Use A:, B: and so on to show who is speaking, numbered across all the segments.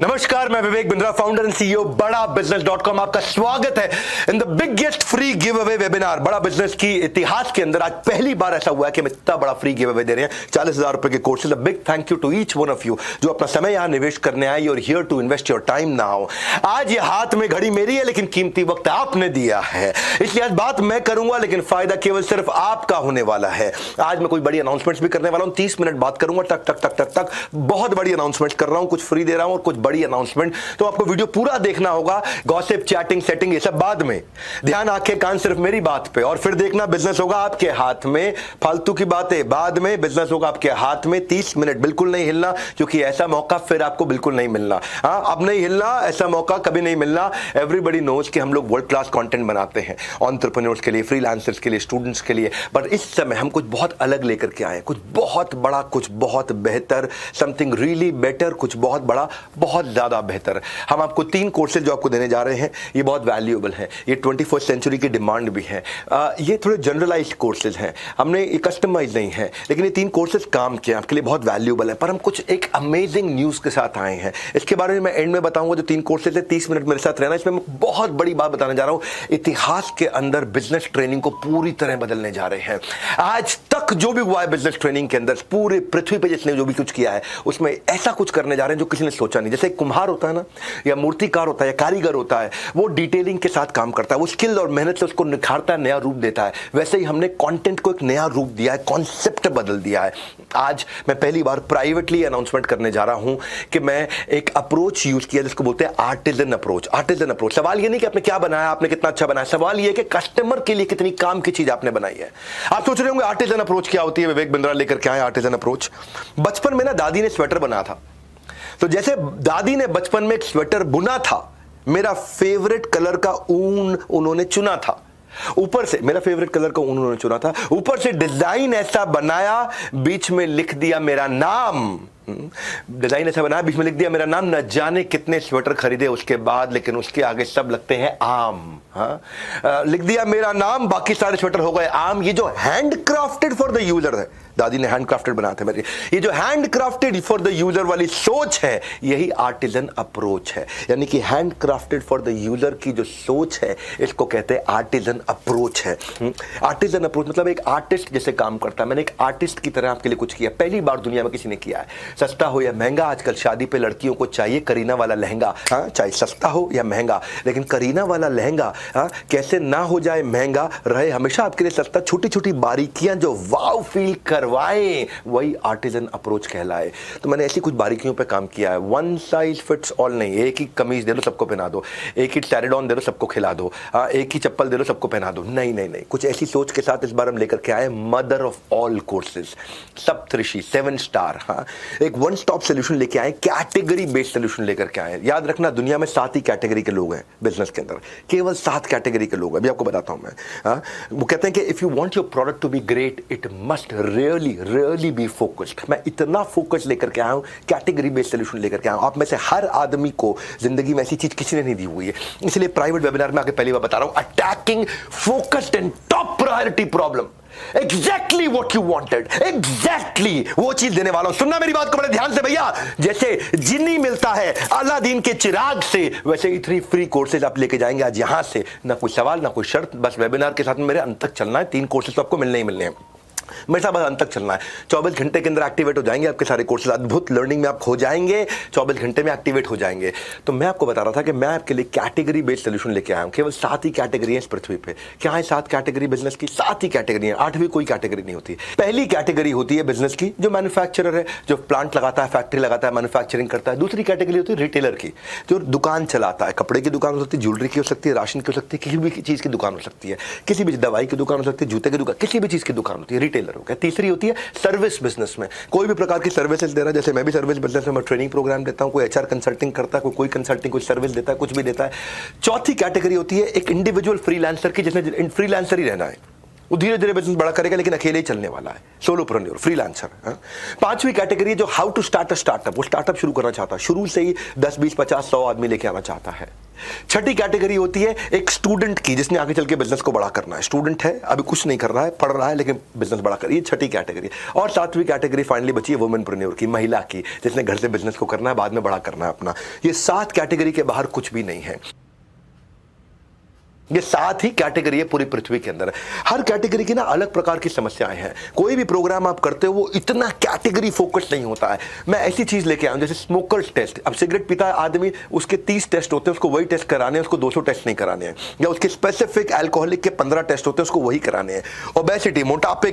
A: नमस्कार, मैं Vivek Bindra, founder and CEO बड़ा बिजनेस.com। आपका स्वागत है in the biggest free give away webinar. बड़ा बिजनेस की इतिहास के अंदर आज पहली बार ऐसा हुआ है कि हम इतना बड़ा फ्री गिव अवे दे रहे हैं, 40,000 रुपए के courses. Big thank you to each one of you जो अपना समय यहां निवेश करने आए और here to invest your time now. आज ये हाथ में घड़ी मेरी है, लेकिन कीमती वक्त आपने दिया है, इसलिए आज बात मैं करूंगा, लेकिन फायदा केवल सिर्फ आपका होने वाला है। आज मैं कोई बड़ी अनाउंसमेंट्स भी करने वाला हूं, 30 मिनट बात करूंगा, टक टक टक टक टक। बहुत बड़ी अनाउंसमेंट कर रहा हूं, कुछ फ्री दे रहा हूं और कुछ बड़ी अनाउंसमेंट, तो आपको वीडियो पूरा देखना होगा। गॉसिप, चैटिंग, सेटिंग ये सब बाद में, ध्यान आंखें कान सिर्फ मेरी बात पे। और फिर देखना, बिजनेस होगा आपके हाथ में, फालतू की बातें बाद में, बिजनेस होगा आपके हाथ में। 30 मिनट बिल्कुल नहीं हिलना, क्योंकि ऐसा मौका फिर आपको बिल्कुल नहीं मिलना। हाँ, अब नहीं हिलना, ऐसा मौका कभी नहीं मिलना। एवरीबडी नोज कि हम लोग वर्ल्ड क्लास कंटेंट बनाते हैं एंटरप्रेन्योर्स के लिए, फ्रीलांसर्स के लिए, स्टूडेंट्स के लिए, पर इस समय हम कुछ बहुत अलग लेकर के आए, कुछ बहुत बड़ा, कुछ बहुत बेहतर, समथिंग रियली बेटर, कुछ बहुत बड़ा, बहुत ज्यादा बेहतर। हम आपको 3 कोर्सेज जो आपको देने जा रहे हैं, ये बहुत वैल्यूएबल है, ये 21st सेंचुरी की डिमांड भी है। ये थोड़े जनरलाइज्ड कोर्सेज हैं, हमने ये कस्टमाइज नहीं है, लेकिन ये 3 कोर्सेज काम किए, आपके लिए बहुत वैल्यूएबल है। पर हम कुछ एक अमेजिंग न्यूज के साथ आए हैं, इसके बारे में मैं एंड में बताऊंगा। जो 3 कोर्सेज है, 30 मिनट मेरे साथ रहना। इसमें मैं बहुत बड़ी बात बताने जा रहा हूं, इतिहास के अंदर बिजनेस ट्रेनिंग को पूरी तरह बदलने जा रहे हैं। आज तक जो भी हुआ है बिजनेस ट्रेनिंग के अंदर, पूरे पृथ्वी पर जिसने जो भी कुछ किया है, उसमें ऐसा कुछ करने जा रहे हैं जो किसी ने सोचा नहीं। जैसे कुम्हार होता है ना, या मूर्तिकार होता है, या कारीगर होता है, वो डिटेलिंग के साथ काम करता है, वो स्किल और मेहनत से उसको निखारता है, नया रूप देता है। वैसे ही हमने कंटेंट को एक नया रूप दिया है, कॉन्सेप्ट बदल दिया है। आज मैं पहली बार प्राइवेटली अनाउंसमेंट करने जा रहा हूं कि मैं एक अप्रोच यूज किया जिसको बोलते हैं आर्टिजन अप्रोच। आर्टिजन अप्रोच, सवाल ये नहीं कि आपने क्या बनाया, आपने कितना अच्छा बनाया, सवाल ये कि कस्टमर के लिए कितनी काम की चीज आपने बनाई है। आप सोच रहे होंगे आर्टिजन अप्रोच क्या होती है, विवेक बिंद्रा लेकर के आए आर्टिजन अप्रोच। बचपन में ना दादी ने स्वेटर बनाया था, तो जैसे दादी ने बचपन में एक स्वेटर बुना था, मेरा फेवरेट कलर का ऊन उन्होंने चुना था। ऊपर से मेरा फेवरेट कलर का ऊन उन्होंने चुना था, ऊपर से डिजाइन ऐसा बनाया, बीच में लिख दिया मेरा नाम। डिजाइन ऐसा बनाया, बीच में लिख दिया मेरा नाम। न जाने कितने स्वेटर खरीदे उसके बाद, लेकिन उसके आगे सब लगते हैं आम। हाँ, लिख दिया मेरा नाम, बाकी सारे स्वेटर हो गए आम। ये जो hand crafted for the user है, दादी ने हैंड क्राफ्टेड बनाया था मेरे, ये जो hand crafted for the user वाली सोच है, यही आर्टिजन अप्रोच है। यानी कि hand crafted for the user की जो सोच है, इसको कहते हैं आर्टिजन अप्रोच है। आर्टिजन अप्रोच मतलब एक आर्टिस्ट जैसे काम करता है। मैंने एक आर्टिस्ट की तरह आपके लिए कुछ किया, पहली बार दुनिया में किसी ने किया है। सस्ता हो या महंगा, आजकल शादी पे लड़कियों को चाहिए करीना वाला लहंगा। हाँ, चाहे सस्ता हो या महंगा, लेकिन करीना वाला लहंगा कैसे ना हो जाए महंगा, रहे हमेशा आपके लिए सस्ता। छोटी छोटी बारीकियां जो वाव फील करवाए, वही आर्टिजन अप्रोच कहलाए। तो मैंने ऐसी कुछ बारीकियों पे काम किया है। वन साइज फिट्स ऑल नहीं, एक ही कमीज दे दो सबको पहना दो, एक ही टैरेडॉन दे दो सबको खिला दो, एक ही चप्पल दे दो सबको पहना दो। नहीं नहीं नहीं, कुछ ऐसी सोच के साथ इस बार हम लेकर के आए mother of all courses, Saptarishi, 7 star. हाँ, एक वन स्टॉप सोल्यूशन लेके आए, कैटेगरी बेस्ड सोल्यूशन लेकर के आए। याद रखना, दुनिया में 7 ही कैटेगरी के लोग हैं बिजनेस के अंदर, केवल 7 कैटेगरी के लोग हैं। अभी आपको बताता हूं मैं। वो कहते हैं कि if you want your product to be great, it must really be focused. मैं इतना फोकस लेकर के आया हूं, कैटेगरी बेस्ड सोल्यूशन लेकर के आया हूं। आप में से हर आदमी को जिंदगी में ऐसी चीज किसी ने नहीं दी हुई है, इसलिए प्राइवेट वेबिनार में आके पहली बार बता रहा हूं, attacking focused and top priority problem. Exactly what you wanted, exactly वो चीज देने वाला हूं। सुनना मेरी बात को बड़े ध्यान से भैया। जैसे जिन्नी मिलता है अलादीन के चिराग से, वैसे ही 3 फ्री कोर्सेज आप लेके जाएंगे आज यहां से। ना कोई सवाल, ना कोई शर्त, बस वेबिनार के साथ मेरे अंत तक चलना है। 3 कोर्सेज तो आपको मिलने ही मिलने हैं, मेरे साथ बस अंत तक चलना है। 24 घंटे के अंदर एक्टिवेट हो जाएंगे आपके सारे कोर्सेज, अद्भुत लर्निंग में आप खो जाएंगे, 24 घंटे में एक्टिवेट हो जाएंगे। तो मैं आपको बता रहा था कि मैं आपके लिए कैटेगरी बेस्ड सोल्यूशन लेके आया हूं। केवल 7 ही कैटेगरी है इस पृथ्वी पे। क्या है 7 कैटेगरी बिजनेस की? 7 ही कैटेगरी है, 8वीं कोई कैटेगरी नहीं होती। पहली कैटेगरी होती है बिजनेस की, जो मैन्युफैक्चरर है, जो प्लांट लगाता है, फैक्ट्री लगाता है, मैन्युफैक्चरिंग करता है। दूसरी कैटेगरी होती है रिटेलर की, जो दुकान चलाता है। कपड़े की दुकान हो सकती है, ज्वेलरी की हो सकती है, राशन की हो सकती है, किसी भी चीज की दुकान हो सकती है, किसी भी दवाई की दुकान हो सकती है, जूते की दुकान, किसी भी चीज की दुकान होती है, रिटेलर हो गया। तीसरी होती है सर्विस बिजनेस में, कोई भी प्रकार की सर्विसेज दे रहा है। जैसे मैं भी सर्विस बिजनेस में ट्रेनिंग प्रोग्राम देता हूं, कोई एचआर कंसल्टिंग करता है, कोई कंसल्टिंग, कोई सर्विस देता है, कुछ भी देता है। चौथी कैटेगरी होती है एक इंडिविजुअल फ्रीलांसर की, जिसने फ्रीलांसर ही रहना है। वो धीरे धीरे बिजनेस बड़ा करेगा, लेकिन अकेले ही चलने वाला है, सोलोप्रेन्योर, फ्रीलांसर। 5वीं कैटेगरी है जो how to start a startup, वो स्टार्टअप शुरू करना चाहता है, शुरू से ही 10, 20, 50, 100 आदमी लेके आना चाहता है। छठी कैटेगरी होती है एक स्टूडेंट की, जिसने आगे चल के बिजनेस को बड़ा करना है। स्टूडेंट है, अभी कुछ नहीं कर रहा है, पढ़ रहा है, लेकिन बिजनेस बड़ा कर, ये छठी कैटेगरी। और सातवीं कैटेगरी फाइनली बची है वुमेनप्रेन्योर की, महिला की, जिसने घर से बिजनेस को करना है, बाद में बड़ा करना है अपना। ये 7 कैटेगरी के बाहर कुछ भी नहीं है। ये 7 ही कैटेगरी है पूरी पृथ्वी के अंदर। हर कैटेगरी की ना अलग प्रकार की समस्याएं हैं। कोई भी प्रोग्राम आप करते हो वो इतना कैटेगरी फोकस नहीं होता है। मैं ऐसी चीज लेके आया हूं जैसे स्मोकर्स टेस्ट। अब सिगरेट पीता है आदमी, उसके 30 टेस्ट होते हैं, उसको वही टेस्ट कराने हैं, उसको 200 टेस्ट नहीं कराने हैं। या उसके स्पेसिफिक अल्कोहलिक के 15 टेस्ट होते हैं, उसको वही कराने हैं। ओबेसिटी, मोटापे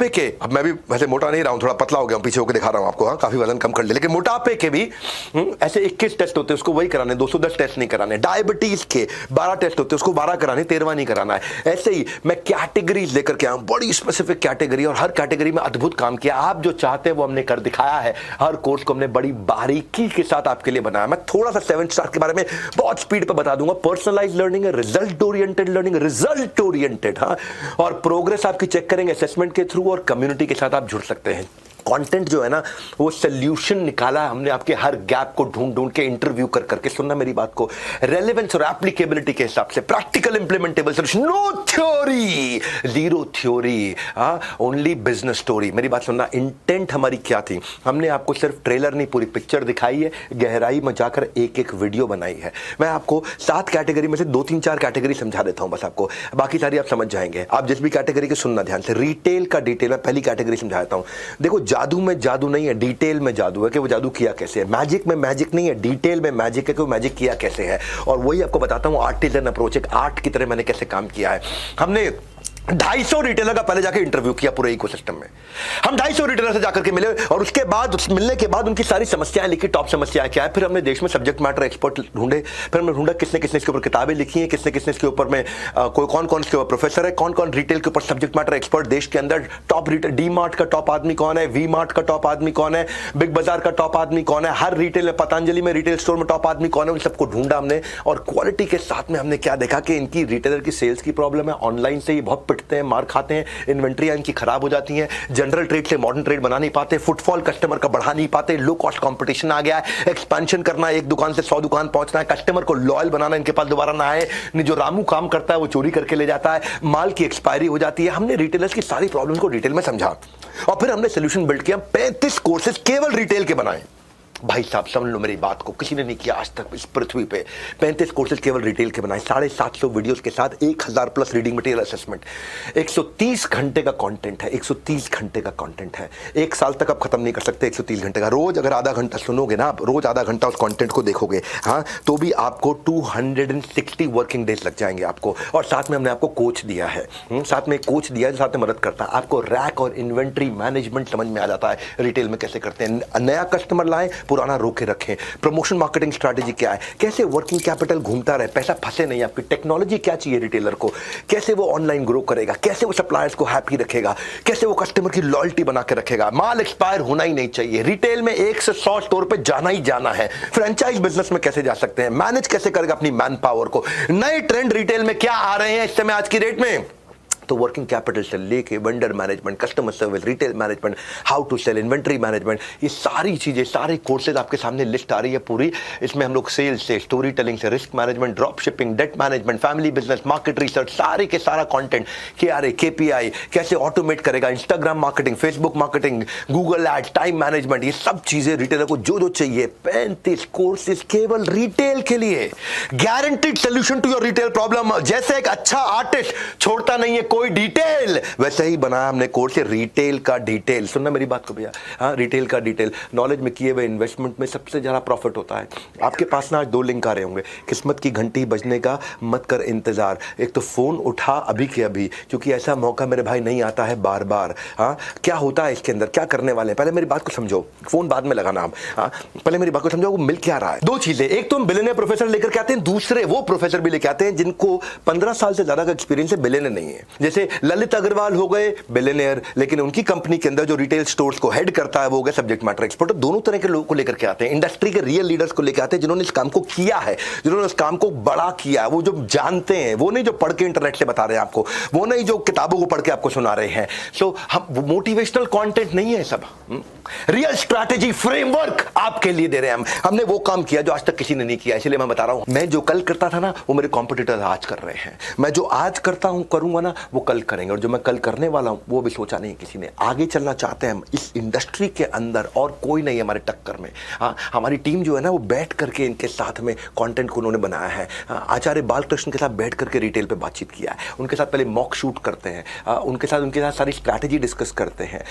A: के, अब मैं भी वैसे मोटा नहीं रहा हूं, थोड़ा पतला हो गया हूं, पीछे होकर दिखा रहा हूं आपको, हाँ काफी वजन कम कर लिया, लेकिन मोटापे के भी ऐसे 21 टेस्ट होते हैं, उसको वही कराने, 210 टेस्ट नहीं कराने। डायबिटीज के 12 टेस्ट होते हैं, उसको 12 कराने, 13वां नहीं कराना है। ऐसे ही मैं कैटेगरीज लेकर के आया हूं, बड़ी स्पेसिफिक कैटेगरी, और हर कैटेगरी में अद्भुत काम किया। आप जो चाहते हैं वो हमने कर दिखाया है। हर कोर्स को हमने बड़ी बारीकी के साथ आपके लिए बनाया। मैं थोड़ा सा 7 स्टार के बारे में बहुत स्पीड पे बता दूंगा। पर्सनलाइज लर्निंग है, result oriented learning, result oriented, हाँ, और प्रोग्रेस आपकी चेक करेंगे असेसमेंट के थ्रू, और कम्युनिटी के साथ आप जुड़ सकते हैं। कंटेंट जो है ना, वो सोल्यूशन निकाला है हमने आपके हर गैप को ढूंढ के, इंटरव्यू कर करके। सुनना मेरी बात को, रेलेवेंस और एप्लीकेबिलिटी के हिसाब से, practical implementable solution, no theory, zero theory, only business story. मेरी बात सुनना, इंटेंट हमारी क्या थी? हमने आपको सिर्फ ट्रेलर नहीं, पूरी पिक्चर दिखाई है, गहराई में जाकर एक एक वीडियो बनाई है। मैं आपको 7 कैटेगरी में से 2-3-4 कैटेगरी समझा देता हूं बस आपको, बाकी सारी आप समझ जाएंगे। आप जिस भी कैटेगरी के सुनना ध्यान से। रिटेल का डिटेल में पहली कैटेगरी समझा देता हूं। देखो, जादू में जादू नहीं है, डिटेल में जादू है कि वो जादू किया कैसे है। मैजिक में मैजिक नहीं है, डिटेल में मैजिक है कि वो मैजिक किया कैसे है। और वही आपको बताता हूं, आर्टिजन अप्रोच, एक आर्ट की तरह मैंने कैसे काम किया है। हमने 250 रिटेलर का पहले जाके इंटरव्यू किया पूरे इकोसिस्टम में। हम 250 रिटेलर से जाकर के मिले, और उसके बाद मिलने के बाद उनकी सारी समस्याएं लिखी, टॉप समस्याएं क्या है। फिर हमने देश में सब्जेक्ट मैटर एक्सपर्ट ढूंढे, फिर हमने ढूंढा किसने किसने इसके ऊपर किताबें लिखी हैं, किसने किसने इसके ऊपर में कोई कौन इसके ऊपर प्रोफेसर है, कौन रिटेल के ऊपर सब्जेक्ट मैटर एक्सपर्ट देश के अंदर। टॉप रिटेल, डी मार्ट का टॉप आदमी कौन है, वी मार्ट का टॉप आदमी कौन है, बिग बाजार का टॉप आदमी कौन है, हर रिटेल में, पतंजलि में, रिटेल स्टोर में टॉप आदमी कौन है, उन सबको ढूंढा हमने। और क्वालिटी के साथ में हमने क्या देखा कि इनकी रिटेलर की सेल्स की प्रॉब्लम है, ऑनलाइन से ये बहुत पिटते हैं, मार खाते हैं, इन्वेंट्री इनकी खराब हो जाती है, जनरल ट्रेड से मॉडर्न ट्रेड बना नहीं पाते, फुटफॉल कस्टमर का बढ़ा नहीं पाते, लो कॉस्ट कंपटीशन आ गया है, एक्सपेंशन करना, एक दुकान से 100 दुकान पहुंचना है, कस्टमर को लॉयल बनाना, इनके पास दोबारा ना आए, जो रामू काम करता है वो चोरी करके ले जाता है, माल की एक्सपायरी हो जाती है। हमने रिटेलर्स की सारी प्रॉब्लम्स को डिटेल में समझा, और फिर हमने सोल्यूशन बिल्ड किया। 35 कोर्सेज केवल रिटेल के बनाए। भाई साहब समझ लो मेरी बात को, किसी ने नहीं किया आज तक इस पृथ्वी पे। 35 कोर्सेज केवल रिटेल के बनाए, 750 वीडियोस के साथ, 1000 प्लस रीडिंग मटेरियल असेसमेंट, 130 घंटे का कंटेंट है, 130 घंटे का कंटेंट है। 1 साल तक आप खत्म नहीं कर सकते 130 घंटे का। रोज अगर आधा घंटा सुनोगे ना, आप रोज आधा घंटा उस कंटेंट को देखोगे, हाँ, तो भी आपको 260 वर्किंग डेज लग जाएंगे आपको। और साथ में हमने आपको कोच दिया है, साथ में कोच दिया है, साथ में मदद करता है आपको। रैक और इन्वेंट्री मैनेजमेंट समझ में आ जाता है, रिटेल में कैसे करते हैं, नया कस्टमर लाएं, पुराना रोके रखें, प्रमोशन मार्केटिंग स्ट्रैटेजी क्या है, कैसे वर्किंग कैपिटल घूमता रहे, पैसा फंसे नहीं आपकी, टेक्नोलॉजी क्या चाहिए रिटेलर को, कैसे वो ऑनलाइन ग्रो करेगा, कैसे वो सप्लायर्स को हैप्पी रखेगा, कैसे वो कस्टमर की लॉयल्टी बना के रखेगा। माल एक्सपायर होना ही नहीं चाहिए। रिटेल में 1 से 100 स्टोर पे जाना ही जाना है। फ्रेंचाइज बिजनेस में कैसे जा सकते हैं, मैनेज कैसे करेगा अपनी मैन पावर को। नए ट्रेंड रिटेल में क्या आ रहे हैं इस समय आज की डेट में, तो वर्किंग कैपिटल से लेके vendor management, customer service, retail management, how to sell, inventory management, ये सारी चीजें, सारे कोर्सेज आपके सामने लिस्ट आ रही है पूरी। इसमें हम लोग सेल्स से, स्टोरी टेलिंग से, risk management, drop shipping, debt management, family business, market research, सारे के सारा कंटेंट, KRA, KPI कैसे ऑटोमेट करेगा, Instagram marketing, Facebook marketing, Google ads, time management, ये सब चीजें रिटेलर को जो चाहिए। 35 कोर्सेज केवल रिटेल के लिए, guaranteed solution to your retail problem. जैसे एक अच्छा आर्टिस्ट छोड़ता नहीं है कोई डिटेल, वैसे ही बनाया हमने कोर्स है रिटेल का डिटेल। सुनना मेरी बात को भैया, हाँ, रिटेल का डिटेल। नॉलेज में किए हुए इन्वेस्टमेंट में सबसे ज्यादा प्रॉफिट होता है। आपके पास ना आज 2 लिंक आ रहे होंगे, किस्मत की घंटी बजने का मत कर इंतजार। एक तो फोन उठा अभी के अभी, क्योंकि ऐसा मौका मेरे भाई नहीं आता है बार बार। हाँ, क्या होता है इसके अंदर, क्या करने वाले हैं, पहले मेरी बात को समझो, फोन बाद में लगाना आप। हाँ, पहले मेरी बात को समझो, वो मिल क्या रहा है। 2 चीजें, एक तो हम बिलियनियर प्रोफेसर लेकर के आते हैं, दूसरे वो प्रोफेसर भी लेके आते हैं जिनको 15 साल से ज्यादा का एक्सपीरियंस है, बिलियनियर नहीं है। जैसे ललित अग्रवाल हो गए बिलियनियर, लेकिन उनकी कंपनी के अंदर जो रिटेल स्टोर्स को हेड करता है वो हो गया सब्जेक्ट मैटर एक्सपर्ट। दोनों तरह के लोगों को लेकर के आते हैं, इंडस्ट्री के रियल लीडर्स को लेकर आते हैं जिन्होंने इस काम को किया है, जिन्होंने इस काम को बड़ा किया है, वो जो जानते हैं, वो नहीं जो पढ़ के इंटरनेट से बता रहे हैं आपको, वो नहीं जो किताबों को पढ़ के आपको सुना रहे हैं। सो हम मोटिवेशनल कंटेंट नहीं है सब, रियल स्ट्रैटेजी फ्रेमवर्क आपके लिए दे रहे हैं। हमने वो काम किया जो आज तक किसी ने नहीं किया, इसलिए मैं बता रहा हूं। मैं जो कल करता था ना वो मेरे कॉम्पिटिटर्स आज कर रहे हैं, मैं जो आज करता हूं करूंगा ना वो कल करेंगे, और जो मैं कल करने वाला हूं वो भी सोचा नहीं किसी ने। आगे चलना चाहते हैं हम इस इंडस्ट्री के अंदर, और कोई नहीं हमारे टक्कर में। हाँ, हमारी टीम जो है ना वो बैठ करके इनके साथ में कंटेंट को उन्होंने बनाया है। आचार्य बालकृष्ण के साथ बैठ करके रिटेल पे बातचीत किया है, उनके साथ पहले मॉक शूट करते हैं, उनके साथ सारी स्ट्रैटेजी डिस्कस करते हैं।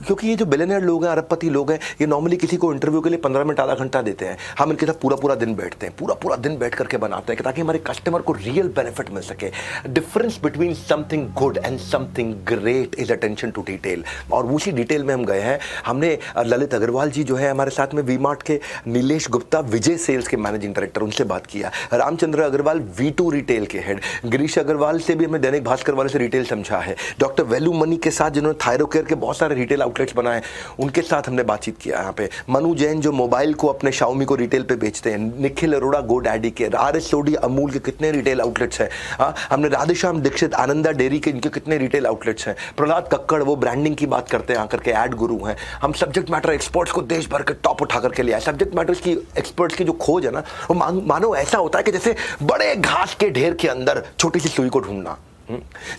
A: क्योंकि ये जो बिलियनियर लोग हैं, अरबपति लोग हैं, ये नॉर्मली किसी को इंटरव्यू के लिए 15 मिनट आधा घंटा देते हैं। हम इनके साथ पूरा दिन बैठते हैं, पूरा दिन बैठ करके बनाते हैं ताकि हमारे कस्टमर को रियल बेनिफिट मिल सके। Difference between something good and something great is attention to detail, और उसी डिटेल में हम गए हैं। हमने ललित अग्रवाल जी जो है हमारे साथ में वी-मार्ट के, नीलेश गुप्ता विजय सेल्स के मैनेजिंग डायरेक्टर, उनसे बात किया। रामचंद्र अग्रवाल V2 रिटेल के हेड, गिरीश अग्रवाल से भी हमें दैनिक भास्कर वाले से रिटेल समझा है। डॉक्टर वेलू मनी के साथ जिन्होंने थायरोकेयर के बहुत सारे रिटेल आउटलेट्स बनाए, उनके साथ हमने बातचीत किया। यहाँ पे मनु जैन जो मोबाइल को अपने Xiaomi को रिटेल पे बेचते हैं, निखिल अरोड़ा गोडैडी के, RS सोडी अमूल के कितने रिटेल आउटलेट्स हैं। हमने राधेश्याम दीक्षित आनंदा डेयरी के, इनके कितने रिटेल आउटलेट्स हैं। प्रहलाद कक्कड़ वो ब्रांडिंग की बात करते हैं आकर के, एड गुरु हैं। हम सब्जेक्ट मैटर एक्सपर्ट्स को देश भर के टॉप उठा करके लिया। सब्जेक्ट मैटर्स की एक्सपर्ट्स की जो खोज है ना, वो मानो ऐसा होता है कि जैसे बड़े घास के ढेर के अंदर छोटी सी सुई को ढूंढना।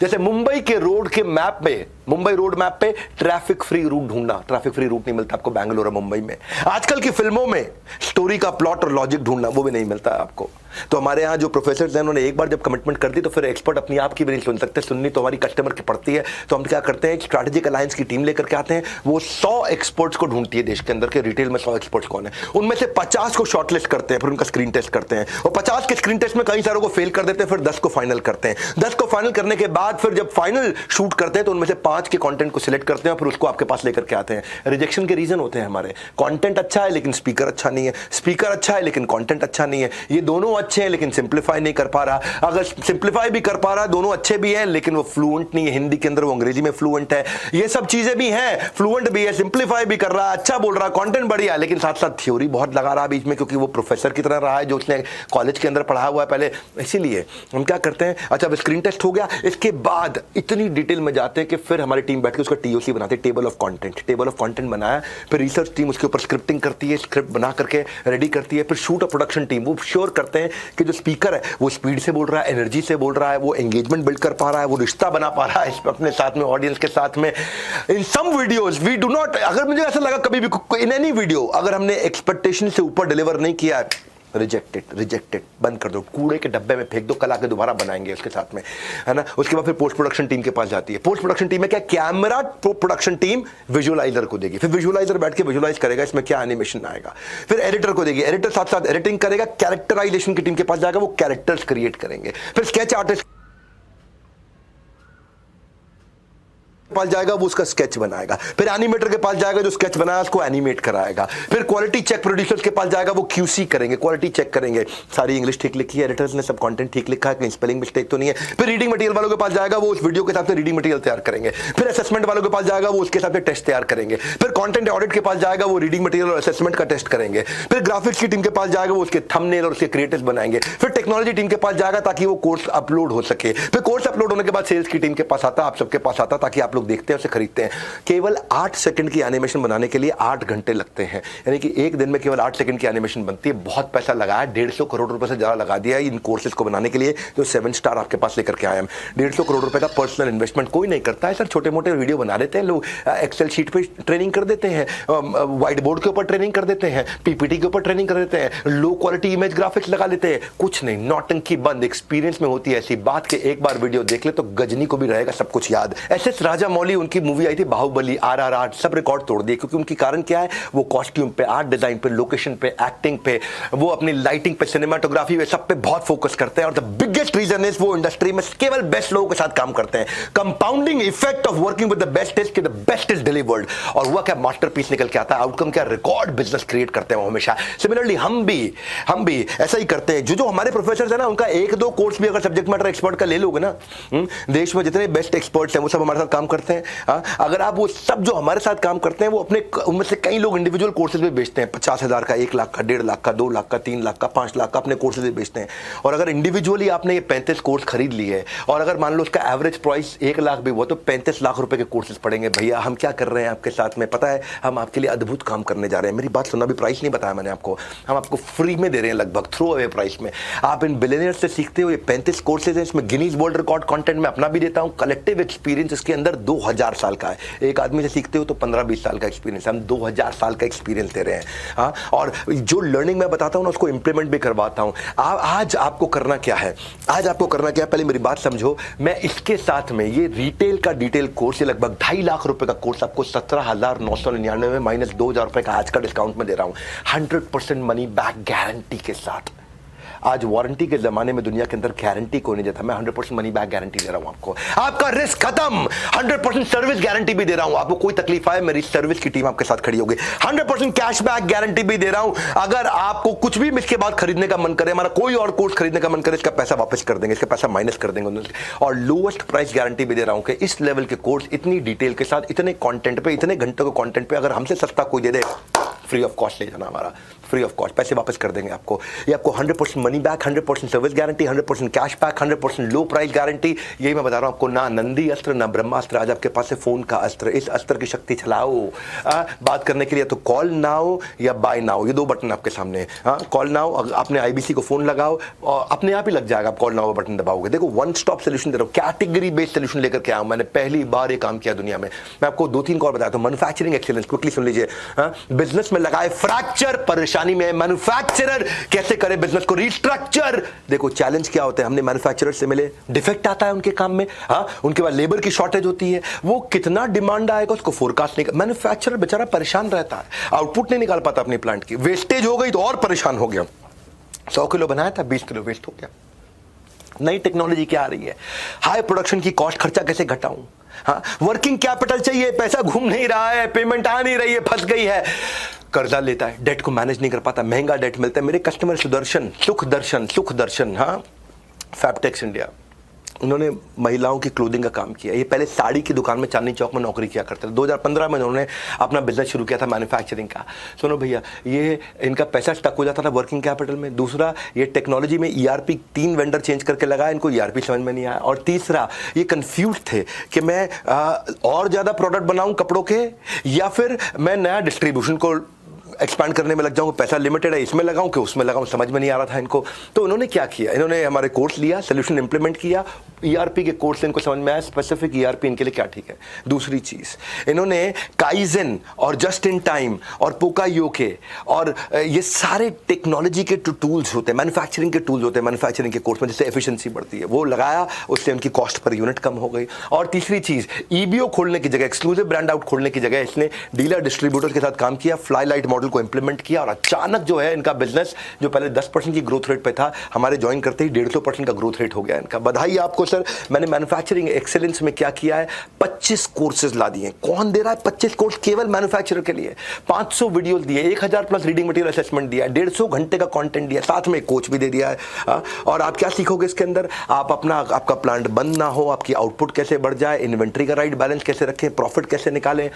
A: जैसे मुंबई के रोड के मैप में, मुंबई रोड मैप पे ट्रैफिक फ्री रूट ढूंढना, ट्रैफिक फ्री रूट नहीं मिलता आपको बैंगलोर और मुंबई में। आजकल की फिल्मों में स्टोरी का प्लॉट और लॉजिक ढूंढना, वो भी नहीं मिलता आपको। तो हमारे यहाँ जो प्रोफेसर हैं उन्होंने एक बार जब कमिटमेंट कर दी तो फिर एक्सपर्ट अपनी आप की भी नहीं सुन सकते, सुननी तो हमारी कस्टमर की पड़ती है। तो हम क्या करते हैं, एक स्ट्रैटेजिक अलायंस की टीम लेकर के आते हैं, वो 100 एक्सपर्ट्स को ढूंढती है देश के अंदर के रिटेल में 100 एक्सपर्ट्स कौन है, उनमें से 50 को शॉर्टलिस्ट करते हैं, फिर उनका स्क्रीन टेस्ट करते हैं, और 50 के स्क्रीन टेस्ट में कई सारों को फेल कर देते हैं, फिर 10 को फाइनल करते हैं। 10 को फाइनल करने के बाद फिर जब फाइनल शूट करते हैं तो उनमें से 5 के कंटेंट को सिलेक्ट करते हैं, फिर उसको आपके पास लेकर के आते हैं। रिजेक्शन के रीजन होते हैं हमारे, कंटेंट अच्छा है लेकिन स्पीकर अच्छा नहीं है, स्पीकर अच्छा है लेकिन कंटेंट अच्छा नहीं है, ये दोनों अच्छे हैं लेकिन सिंप्लीफाई नहीं कर पा रहा। अगर सिंप्लीफाई भी कर पा रहा, दोनों अच्छे भी हैं लेकिन वो फ्लुएंट नहीं है हिंदी के अंदर, वो अंग्रेजी में फ्लुएंट है। ये सब चीजें भी हैं, फ्लुएंट भी है, सिंप्लीफाई भी कर रहा है, अच्छा बोल रहा है, कंटेंट बढ़िया, लेकिन साथ साथ थ्योरी बहुत लगा रहा बीच में, क्योंकि वो प्रोफेसर की तरह रहा है जो उसने कॉलेज के अंदर पढ़ा हुआ है पहले। इसीलिए हम क्या करते हैं, अच्छा अब स्क्रीन टेस्ट हो गया, इसके बाद इतनी डिटेल में जाते हैं कि फिर हमारी टीम बैठ के उसका TOC बनाती है, table of content. Table of content बनाया, फिर रिसर्च टीम उसके ऊपर स्क्रिप्टिंग करती है, स्क्रिप्ट बना करके रेडी करती है, फिर शूट और प्रोडक्शन टीम वो श्योर करते हैं कि जो स्पीकर है वो स्पीड से बोल रहा है, एनर्जी से बोल रहा है, वो एंगेजमेंट बिल्ड कर पा रहा है, वो रिश्ता बना पा रहा है अपने साथ में, ऑडियंस के साथ में। In some videos we do not, अगर मुझे ऐसा लगा कभी भी इन एनी वीडियो अगर हमने एक्सपेक्टेशन से ऊपर डिलीवर नहीं किया, रिजेक्टेड, बंद कर दो, कूड़े के डब्बे में फेंक दो, कल आके दोबारा बनाएंगे उसके साथ में, है ना। उसके बाद फिर पोस्ट प्रोडक्शन टीम के पास जाती है। पोस्ट प्रोडक्शन टीम में क्या, कैमरा प्रोडक्शन टीम विजुअलाइजर को देगी, फिर विजुअलाइजर बैठ के विजुअलाइज करेगा इसमें क्या एनिमेशन आएगा, फिर एडिटर को देगी, एडिटर साथ साथ एडिटिंग करेगा, कैरेक्टराइजेशन की टीम के पास जाएगा, वो कैरेक्टर्स क्रिएट करेंगे, फिर स्केच आर्टिस्ट पास जाएगा, वो उसका स्केच बनाएगा, फिर एनिमेटर के पास जाएगा, जो स्केच बनाया उसको एनिमेट कराएगा, फिर क्वालिटी चेक प्रोड्यूसर्स के पास जाएगा, वो QC करेंगे, क्वालिटी चेक करेंगे, सारी इंग्लिश ठीक लिखी है, एडिटर्स ने सब कंटेंट ठीक लिखा है, कहीं स्पेलिंग मिस्टेक तो नहीं है। फिर रीडिंग मटेरियल वालों के पास जाएगा, वो उस वीडियो के हिसाब से रीडिंग मटेरियल तैयार करेंगे, फिर असेसमेंट वालों के पास जाएगा, वो उसके हिसाब से टेस्ट तैयार करेंगे, फिर कंटेंट ऑडिट के पास जाएगा, वो रीडिंग मटेरियल और असेसमेंट का टेस्ट करेंगे, फिर ग्राफिक्स की टीम के पास जाएगा, वो उसके थंबनेल और उसके क्रिएटिव्स बनाएंगे, फिर टेक्नोलॉजी टीम के पास जाएगा ताकि वो कोर्स अपलोड हो सके, फिर कोर्स अपलोड होने के बाद सेल्स की टीम के पास आता, आप सबके पास आता, ताकि आप लोग देखते हैं उसे खरीदते हैं। केवल 8 सेकंड की एनिमेशन बनाने के लिए 8 घंटे लगते हैं, यानी कि एक दिन में केवल 8 सेकंड की एनिमेशन बनती है। बहुत पैसा लगाया, 150 करोड़ रुपए से ज्यादा लगा दिया इन कोर्सेज को बनाने के लिए, जो 7 स्टार आपके पास लेकर के आए हैं। 150 करोड़ रुपए का पर्सनल इन्वेस्टमेंट कोई नहीं करता है सर, छोटे मोटे वीडियो बना देते हैं लोग, एक्सेल शीट पे ट्रेनिंग कर देते हैं, व्हाइट बोर्ड के ऊपर ट्रेनिंग कर देते हैं, PPT के ऊपर ट्रेनिंग कर देते हैं, लो क्वालिटी इमेज ग्राफिक्स लगा लेते हैं, कुछ नहीं, नौटंकी बंद। एक्सपीरियंस में होती है ऐसी बात कि एक बार वीडियो देख ले तो गजनी को भी रहेगा सब कुछ याद। SS राजा राजामौली, उनकी मूवी आई थी बाहुबली, RRR, सब रिकॉर्ड तोड़ दिए, क्योंकि उनकी कारण क्या है, वो कॉस्ट्यूम पे, आर्ट डिजाइन पे, लोकेशन पे, एक्टिंग पे, वो अपनी लाइटिंग पे, सिनेमाटोग्राफी पे, सब पे बहुत फोकस करते हैं। और द बिगेस्ट रीजन इज वो इंडस्ट्री में केवल बेस्ट लोगों के साथ काम करते हैं। Compounding effect of working with the best is कि द बेस्ट इज डिलीवर्ड, और हुआ क्या, मास्टरपीस निकल के आता है, आउटकम क्या, रिकॉर्ड बिजनेस क्रिएट करते हैं वो हमेशा। सिमिलरली हम भी ऐसा ही करते हैं। जो हमारे प्रोफेसर है ना, उनका एक दो कोर्स भी अगर सब्जेक्ट मैटर एक्सपर्ट का ले लोगे ना, देश में जितने बेस्ट एक्सपर्ट्स हैं वो सब हमारे साथ काम करते हैं। अगर आप वो सब जो हमारे साथ काम करते हैं, वो अपने उनमें से कई लोग इंडिविजुअल कोर्सेज भी बेचते हैं, 50,000 का, 1 लाख का, 1.5 लाख का, 2 लाख का, 3 लाख का, 5 लाख का, अपने कोर्सेज भी बेचते हैं। और अगर इंडिविजुअली आपने ये 35 कोर्स खरीद लिए है, और अगर मान लो उसका एवरेज प्राइस 1 लाख भी हुआ, तो 35 लाख रुपए के कोर्सेज पढ़ेंगे। भैया हम क्या कर रहे हैं आपके साथ में, पता है, हम आपके लिए अद्भुत काम करने जा रहे हैं। मेरी बात सुनना, भी प्राइस नहीं बताया मैंने आपको, हम आपको फ्री में दे रहे हैं, लगभग थ्रो अवे प्राइस में। आप इन बिलियनियर्स से सीखते हो। ये 35 कोर्सेज हैं, इसमें गिनीज वर्ल्ड रिकॉर्ड कंटेंट में अपना भी देता हूं, कलेक्टिव एक्सपीरियंस इसके अंदर 2000 साल का है। एक आदमी से सीखते हो तो 15-20 साल का एक्सपीरियंस, हम 2000 साल का एक्सपीरियंस दे रहे हैं। हाँ, और जो लर्निंग मैं बताता हूं ना, उसको इंप्लीमेंट भी करवाता हूं। आज आपको करना क्या है, आज आपको करना क्या है, पहले मेरी बात समझो। मैं इसके साथ में ये रिटेल का डिटेल कोर्स, ये लगभग 2.5 लाख रुपए का कोर्स आपको 17,999 में माइनस 2,000 रुपए का आज का डिस्काउंट में दे रहा हूं, 100% मनी बैक गारंटी के साथ। आज वारंटी के जमाने में दुनिया के अंदर गारंटी को नहीं देता, मैं 100% मनी बैक गारंटी दे रहा हूं आपको। आपका रिस्क खत्म, 100% सर्विस गारंटी भी दे रहा हूं। आपको कोई तकलीफ आए, मेरी सर्विस की टीम आपके साथ खड़ी होगी। 100% कैश बैक गारंटी भी दे रहा हूं। अगर आपको कुछ भी इसके बाद खरीदने का मन करे, हमारा कोई और कोर्स खरीदने का मन करे, इसका पैसा वापस कर देंगे, इसका पैसा माइनस कर देंगे। और लोएस्ट प्राइस गारंटी भी दे रहा हूं कि इस लेवल के कोर्स, इतनी डिटेल के साथ, इतने कंटेंट पे, इतने घंटों के कंटेंट पे, अगर हमसे सस्ता कोई दे दे, फ्री ऑफ कॉस्ट ले जाना, हमारा फ्री ऑफ कॉस्ट, पैसे वापस कर देंगे आपको। ये आपको 100% money back, 100% service guarantee, 100% cash back, 100% लो प्राइस गारंटी। यही मैं बता रहा हूं आपको, ना नंदी अस्त्र ना ब्रह्मास्त्र, आज आपके पास है फोन का अस्त्र। इस अस्त्र की शक्ति चलाओ। बात करने के लिए तो कॉल नाउ या बाय नाउ, ये 2 बटन आपके सामने है। कॉल नाउ, आपने IBC को फोन लगाओ और अपने आप ही लग जाएगा, आप कॉल नाउ बटन दबाओगे। देखो, वन स्टॉप सोल्यूशन दे रहा हूं, कैटेगरी बेस्ड सोल्यूशन लेकर के आया हूं। मैंने पहली बार ये काम किया दुनिया में। मैं आपको 2-3 और बताया, तो मैन्युफैक्चरिंग एक्सीलेंस, क्विकली सुन लीजिए। बिजनेस में लगाए फ्रैक्चर, परेशानी में मैन्युफैक्चरर कैसे करे बिजनेस को रीस्ट्रक्चर। देखो चैलेंज क्या होता है, हमने मैन्युफैक्चरर से मिले, डिफेक्ट आता है उनके काम में, उनके बाद लेबर की शॉर्टेज होती है, वो कितना डिमांड आएगा उसको फोरकास्ट नहीं। मैन्युफैक्चरर बेचारा परेशान रहता है, आउटपुट नहीं निकाल पाता अपनी प्लांट की, वेस्टेज हो गई तो और परेशान हो गया। 100 किलो बनाया था, 20 किलो वेस्ट हो गया। नई टेक्नोलॉजी क्या आ रही है, हाई प्रोडक्शन की कॉस्ट, खर्चा कैसे घटाऊं, वर्किंग कैपिटल चाहिए, पैसा घूम नहीं रहा है, पेमेंट आ नहीं रही है, फंस गई है, कर्जा लेता है, डेट को मैनेज नहीं कर पाता, महंगा डेट मिलता है। मेरे कस्टमर सुख दर्शन, फैबटेक्स इंडिया, उन्होंने महिलाओं की क्लोथिंग का काम किया। ये पहले साड़ी की दुकान में चांदनी चौक में नौकरी किया करते थे। 2015 में उन्होंने अपना बिजनेस शुरू किया था मैन्युफैक्चरिंग का। सुनो भैया, ये इनका पैसा स्टक हो जाता था वर्किंग कैपिटल में। दूसरा, ये टेक्नोलॉजी में ERP 3 वेंडर चेंज करके लगाया, इनको ERP समझ में नहीं आया। और तीसरा, ये कंफ्यूज थे कि मैं और ज़्यादा प्रोडक्ट बनाऊँ कपड़ों के, या फिर मैं नया डिस्ट्रीब्यूशन को एक्सपैंड करने में लग जाऊँ, पैसा लिमिटेड है, इसमें लगाऊं कि उसमें लगाऊं, समझ में नहीं आ रहा था इनको। तो उन्होंने क्या किया, इन्होंने हमारे कोर्स लिया, सोल्यूशन इंप्लीमेंट किया, ERP के कोर्स से इनको समझ में आया स्पेसिफिक ERP इनके लिए क्या ठीक है। दूसरी चीज, इन्होंने काइजन और जस्ट इन टाइम और पोकायोके और ये सारे टेक्नोलॉजी के टूल्स होते हैं, मैन्युफैक्चरिंग के टूल्स होते हैं मैन्युफैक्चरिंग के कोर्स में, जिससे एफिशिएंसी बढ़ती है, वो लगाया, उससे उनकी कॉस्ट पर यूनिट कम हो गई। और तीसरी चीज, EBO खोलने की जगह, एक्सक्लूसिव ब्रांड आउट खोलने की जगह, इसने डीलर डिस्ट्रीब्यूटर के साथ काम किया, फ्लाई लाइट मॉडल को इंप्लीमेंट किया, और अचानक जो है इनका बिजनेस जो पहले 10% की ग्रोथ रेट पे था, हमारे ज्वाइन करते ही 150% का ग्रोथ रेट हो गया इनका। बधाई आपको सर। मैंने मैन्युफैक्चरिंग एक्सीलेंस में क्या किया है, 25 कोर्सेज ला दिए। कौन दे रहा है 25 कोर्स केवल मैन्युफैक्चरर के लिए? 500 वीडियोस दिए, 1000 प्लस रीडिंग मटेरियल असेसमेंट दिया, 150 घंटे का कंटेंट दिया, साथ में कोच भी दे दिया है। और आप क्या सीखोगे इसके अंदर, आप आपका प्लांट बंद ना हो, आपकी आउटपुट कैसे बढ़ जाए, इन्वेंट्री का राइट बैलेंस कैसे रखें, प्रॉफिट कैसे निकालें,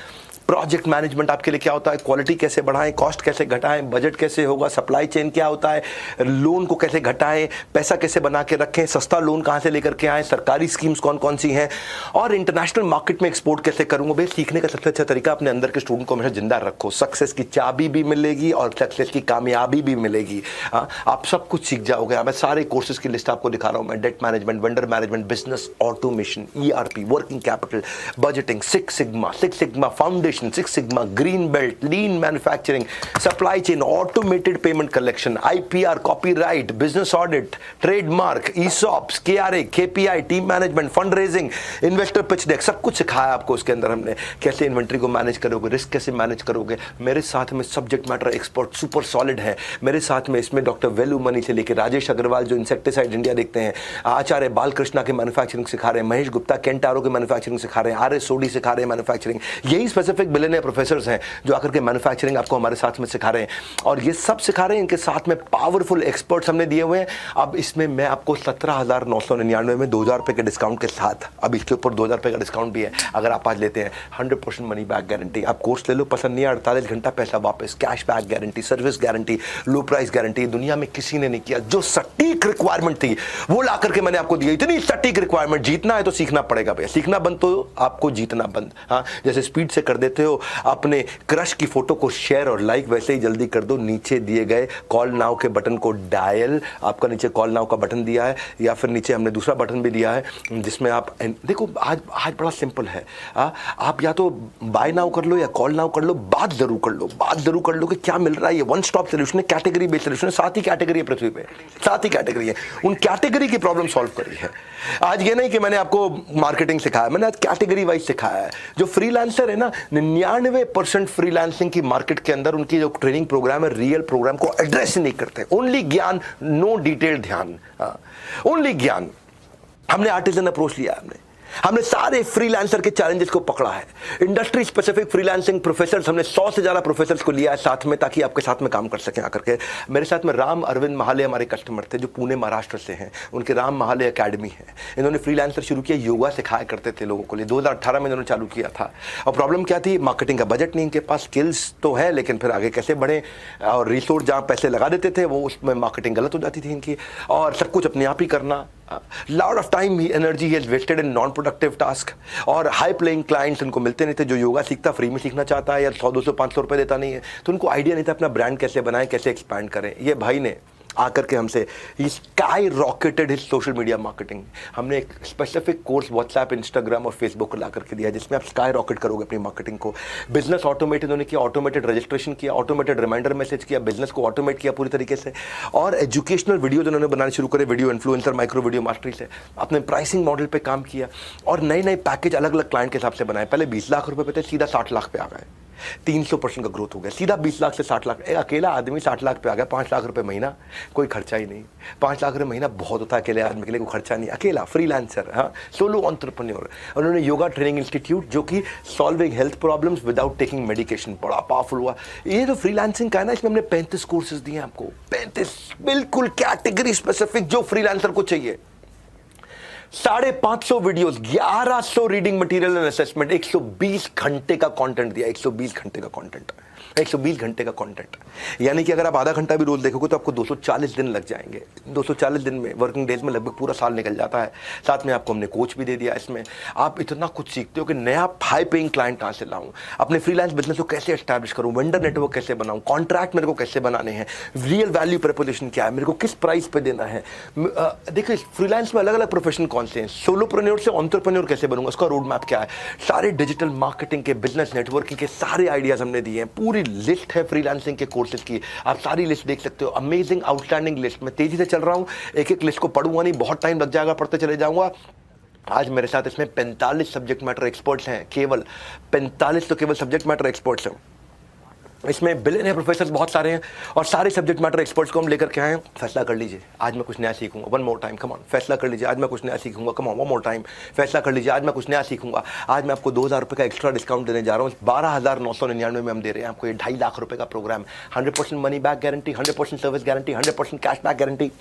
A: प्रोजेक्ट मैनेजमेंट आपके लिए क्या होता है, क्वालिटी कैसे बढ़ाएं, कॉस्ट कैसे घटाएं, बजट कैसे होगा, सप्लाई चेन क्या होता है, लोन को कैसे घटाएं, पैसा कैसे बना के रखें, सस्ता लोन कहां से लेकर के आएं, सरकारी स्कीम्स कौन कौन सी हैं, और इंटरनेशनल मार्केट में एक्सपोर्ट कैसे करूंगा। भाई सीखने का सबसे अच्छा तरीका, अपने अंदर के स्टूडेंट को हमेशा जिंदा रखो, सक्सेस की चाबी भी मिलेगी और सक्सेस की कामयाबी भी मिलेगी। आप सब कुछ सीख जाओगे। मैं सारे कोर्सेज की लिस्ट आपको दिखा रहा हूं, मैं debt management, vendor management, business automation, ERP, working capital, budgeting, six sigma foundation, certification, 6 sigma, green belt, लीन manufacturing, supply chain, automated payment collection, IPR, copyright, business audit, trademark, ESOPs, KRA, KPI, team management, fund raising, investor pitch deck, सब कुछ सिखाया आपको उसके अंदर हमने। कैसे inventory को manage करोगे, रिस्क कैसे मैनेज करोगे। मेरे साथ में subject matter expert super solid है। मेरे साथ में इसमें डॉक्टर वेलू मनी से लेकर राजेश अग्रवाल जो इंसेक्टिसाइड इंडिया देखते हैं, आचार्य बालकृष्णा के मैन्युफैक्चरिंग सिखा रहे हैं, महेश गुप्ता केंटारो के मैन्युफैक्चरिंग सिखा रहे हैं, RS सोडी सिखा रहे हैं मैन्युफैक्चरिंग। यही स्पेसिफिक बिलियनियर प्रोफेसर्स हैं जो आकर के मैन्युफैक्चरिंग आपको हमारे साथ में सिखा रहे हैं, और ये सब सिखा रहे हैं। इनके साथ में पावरफुल एक्सपर्ट्स हमने दिए हुए हैं। अब इसमें मैं आपको 17,999 में 2,000 रुपए के डिस्काउंट के साथ, अब इसके ऊपर 2,000 रुपए का डिस्काउंट भी है अगर आप आज लेते हैं। 100% मनी बैक गारंटी। आप कोर्स ले लो, पसंद नहीं, 48 घंटा पैसा वापस, cash back guarantee, service guarantee, लो प्राइस गारंटी। दुनिया में किसी ने नहीं किया। जो सटीक रिक्वायरमेंट थी वो ला करके मैंने आपको दिया। इतनी सटीक रिक्वायरमेंट, जीतना है तो सीखना पड़ेगा भैया, सीखना बंद तो आपको जीतना बंद। हाँ, जैसे स्पीड से कर देते हो अपने क्रश की फोटो को शेयर और लाइक, वैसे ही जल्दी कर दो। नीचे दिए गए कॉल नाउ के बटन को डायल, आपका नीचे कॉल नाउ का बटन दिया है, या फिर नीचे हमने दूसरा बटन भी दिया है जिसमें आप देखो, आज बड़ा सिंपल है। आप या तो बाय नाउ कर लो या कॉल नाउ कर लो, बात जरूर कर लो, बात जरूर कर लो कि क्या मिल रहा है। ये वन स्टॉप सोल्यूशन है, कैटेगरी बेस्ड सोल्यूशन है। 7 ही कैटेगरी है पृथ्वी पे, 7 ही कैटेगरी है। उन कैटेगरी की प्रॉब्लम सॉल्व करी है। आज ये नहीं कि मैंने आपको मार्केटिंग सिखाया, मैंने आज कैटेगरी वाइज सिखाया है। जो फ्रीलांसर है ना, 99% फ्रीलांसिंग की मार्केट के अंदर उनकी जो ट्रेनिंग प्रोग्राम है, रियल प्रोग्राम को एड्रेस नहीं करते। ओनली ज्ञान, नो डिटेल ध्यान, ओनली ज्ञान। हमने आर्टिजन अप्रोच लिया, हमने सारे फ्रीलांसर के चैलेंजेस को पकड़ा है। इंडस्ट्री स्पेसिफिक फ्रीलांसिंग प्रोफेसर्स, हमने 100 से ज्यादा प्रोफेसर्स को लिया है साथ में, ताकि आपके साथ में काम कर सकें आकर के। मेरे साथ में राम अरविंद महाले हमारे कस्टमर थे जो पुणे महाराष्ट्र से हैं। उनके राम महाले एकेडमी है। इन्होंने फ्रीलांसर शुरू किया, योगा सिखाया करते थे लोगों को लिए। 2018 में इन्होंने चालू किया था। और प्रॉब्लम क्या थी, मार्केटिंग का बजट नहीं इनके पास, स्किल्स तो है लेकिन फिर आगे कैसे बढ़े, और रिसोर्स जहाँ पैसे लगा देते थे वो उसमें मार्केटिंग गलत हो जाती थी इनकी, और सब कुछ अपने आप ही करना। लॉट ऑफ टाइम एनर्जी ही wasted in non productive task, और हाई प्लेइंग क्लाइंट्स उनको मिलते नहीं थे। जो योगा सीखता फ्री में सीखना चाहता है या 100, 200, 500 रुपए देता नहीं है, तो उनको आइडिया नहीं था अपना ब्रांड कैसे बनाएं, कैसे एक्सपैंड करें। ये भाई ने आकर के हमसे sky rocketed his social media marketing. हमने एक स्पेसिफिक कोर्स व्हाट्सएप, इंस्टाग्राम और फेसबुक को ला करके दिया, जिसमें आप स्काई रॉकेट करोगे अपनी मार्केटिंग को। बिजनेस ऑटोमेट इन्होंने किया, ऑटोमेटेड रजिस्ट्रेशन किया, ऑटोमेटेड रिमाइंडर मैसेज किया, बिजनेस को ऑटोमेट किया पूरी तरीके से, और एजुकेशनल वीडियो उन्होंने बनाने शुरू करे, video influencer, micro video mastery से। अपने प्राइसिंग मॉडल पर काम किया, और नए नए पैकेज अलग अलग क्लाइंट के हिसाब से बनाए। पहले 20 लाख रुपए पे थे, सीधा 60 लाख पे आ गए। 300% का ग्रोथ हो गया, सीधा 20 लाख से 60 लाख। एक अकेला आदमी 60 लाख पे आ गया, 5 लाख रुपए महीना, कोई खर्चा ही नहीं। 5 लाख रुपए महीना बहुत होता है अकेले आदमी के लिए, कोई खर्चा नहीं। अकेला फ्रीलांसर, हाँ, सोलो एंटरप्रेन्योर। उन्होंने योगा ट्रेनिंग इंस्टीट्यूट, जो कि solving health problems without taking medication, बड़ा पावरफुल हुआ। ये जो फ्रीलांसिंग का है ना, इसमें हमने 35 कोर्सेज दिए आपको, 35 बिल्कुल कैटेगरी स्पेसिफिक जो फ्रीलांसर को चाहिए। 550 videos, 1100 reading material and assessment, 120 घंटे का कंटेंट दिया। 120 घंटे का कंटेंट, 120 घंटे का कंटेंट, यानी कि अगर आप आधा घंटा भी रोज देखोगे तो आपको 240 दिन लग जाएंगे। 240 दिन में, वर्किंग डेज में लगभग पूरा साल निकल जाता है। साथ में आपको हमने कोच भी दे दिया। इसमें आप इतना कुछ सीखते हो कि नया हाई पेइंग क्लाइंट कहाँ से लाऊं, अपने फ्रीलांस बिजनेस को कैसे एस्टैब्लिश करूं, वेंडर नेटवर्क कैसे बनाऊं, कॉन्ट्रैक्ट मेरे को कैसे बनाने हैं, रियल वैल्यू प्रपोजिशन क्या है, मेरे को किस प्राइस पे देना है। देखिए फ्रीलांस में अलग अलग प्रोफेशन कौन से हैं, सोलोप्रेन्योर से एंटरप्रेन्योर कैसे बनूंगा, उसका रोड मैप क्या है, सारे डिजिटल मार्केटिंग के, बिजनेस नेटवर्किंग के सारे आइडियाज हमने दिए हैं। पूरी लिस्ट है फ्रीलांसिंग के कोर्सेज की, आप सारी लिस्ट देख सकते हो। Amazing outstanding list. मैं तेजी से चल रहा हूं, एक एक लिस्ट को पढ़ूंगा नहीं, बहुत टाइम लग जाएगा, पढ़ते चले जाऊंगा। आज मेरे साथ इसमें 45 सब्जेक्ट मैटर एक्सपर्ट्स हैं, केवल 45 तो केवल सब्जेक्ट मैटर एक्सपर्ट्स हैं। इसमें बिलियनियर प्रोफेसर्स बहुत सारे हैं, और सारे सब्जेक्ट मैटर एक्सपर्ट्स को हम लेकर के आए हैं। फैसला कर लीजिए, आज मैं कुछ नया सीखूंगा, one more time, come on. फैसला कर लीजिए, आज मैं कुछ नया सीखूंगा, come on, one more time. फैसला कर लीजिए, आज मैं कुछ नया सीखूंगा। आज मैं आपको 2000 रुपये का एक्स्ट्रा डिस्काउंट देने जा रहा हूँ। 12,999 में हम दे रहे हैं आपको ये 2.5 लाख रुपए का programme. 100% money back guarantee, 100% service guarantee, 100% cash back guarantee,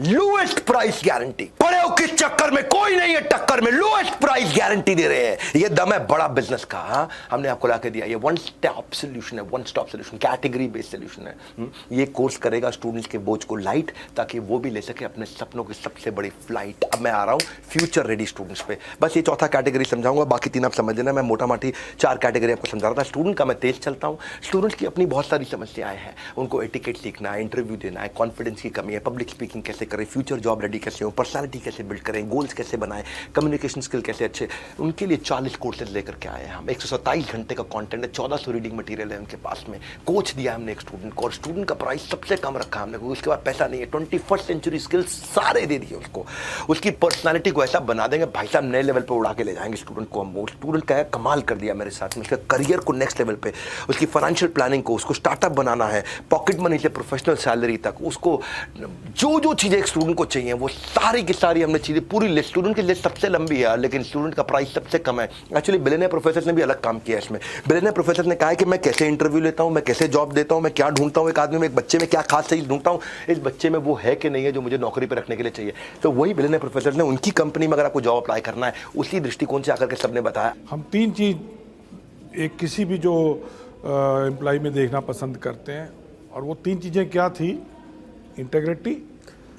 A: lowest price guarantee. पड़े हो किस चक्कर में, कोई नहीं है टक्कर में, लोएस्ट प्राइस गारंटी दे रहे हैं। ये दम है बड़ा बिजनेस का। हाँ, हमने आपको लाके दिया। ये वन स्टॉप सोल्यूशन है, one stop solution, category based solution है। ये कोर्स करेगा स्टूडेंट्स के बोझ को लाइट, ताकि वो भी ले सके अपने सपनों की सबसे बड़ी फ्लाइट। अब मैं आ रहा हूँ फ्यूचर रेडी स्टूडेंट्स पे। बस ये चौथा कैटेगरी समझाऊंगा, बाकी 3 आप समझ लेना। मैं मोटा माटी 4 कैटेगरी आपको समझा रहा था। स्टूडेंट का मैं तेज चलता हूँ। स्टूडेंट्स की अपनी बहुत सारी समस्याएं हैं, उनको एटिकेट सीखना है, इंटरव्यू देना है, कॉन्फिडेंस की कमी है, पब्लिक स्पीकिंग कैसे करें, फ्यूचर जॉब रेडी कैसे हो, पर्सनालिटी कैसे बिल्ड करें, गोल्स कैसे बनाएं, कम्युनिकेशन स्किल कैसे अच्छे, उनके लिए 40 कोर्सेज लेकर के आए हैं हम। 127 घंटे का कंटेंट है, 1400 रीडिंग मटेरियल है उनके पास में, कोच दिया हमने एक स्टूडेंट को, और स्टूडेंट का प्राइस सबसे कम रखा हमने, क्योंकि उसके बाद पैसा नहीं है। 21st सेंचुरी स्किल्स सारे दे दिए उसको, उसकी पर्सनालिटी को ऐसा बना देंगे भाई साहब, नए लेवल पे उड़ा के ले जाएंगे स्टूडेंट को हम। वो स्टूडेंट का कमाल कर दिया मेरे साथ में, उसका करियर को नेक्स्ट लेवल पे, उसकी फाइनेंशियल प्लानिंग को, उसको स्टार्टअप बनाना है, पॉकेट मनी से प्रोफेशनल सैलरी तक, उसको जो जो चीज़ें एक स्टूडेंट को चाहिए वो सारी की सारी हमने चीज़ें, पूरी लिस्ट, स्टूडेंट की लिस्ट सबसे लंबी है लेकिन स्टूडेंट का प्राइस सबसे कम है। एक्चुअली बिलियनियर प्रोफेसर ने भी अलग काम किया है इसमें। बिलियनियर प्रोफेसर ने कहा है कि मैं कैसे इंटरव्यू लेता हूँ, मैं कैसे जॉब देता हूँ, मैं क्या ढूंढता हूँ एक आदमी में, एक बच्चे में क्या खास चीज़ ढूंढता हूँ, इस बच्चे में वो है कि नहीं है जो मुझे नौकरी पर रखने के लिए चाहिए। तो वही बिलियनियर प्रोफेसर ने उनकी कंपनी में अगर आपको जॉब अप्लाई करना है, उसी दृष्टिकोण से आकर के सबने बताया।
B: हम 3 चीज़ एक किसी भी जो एम्प्लॉय में देखना पसंद करते हैं, और वो 3 चीज़ें क्या थी? इंटेग्रिटी,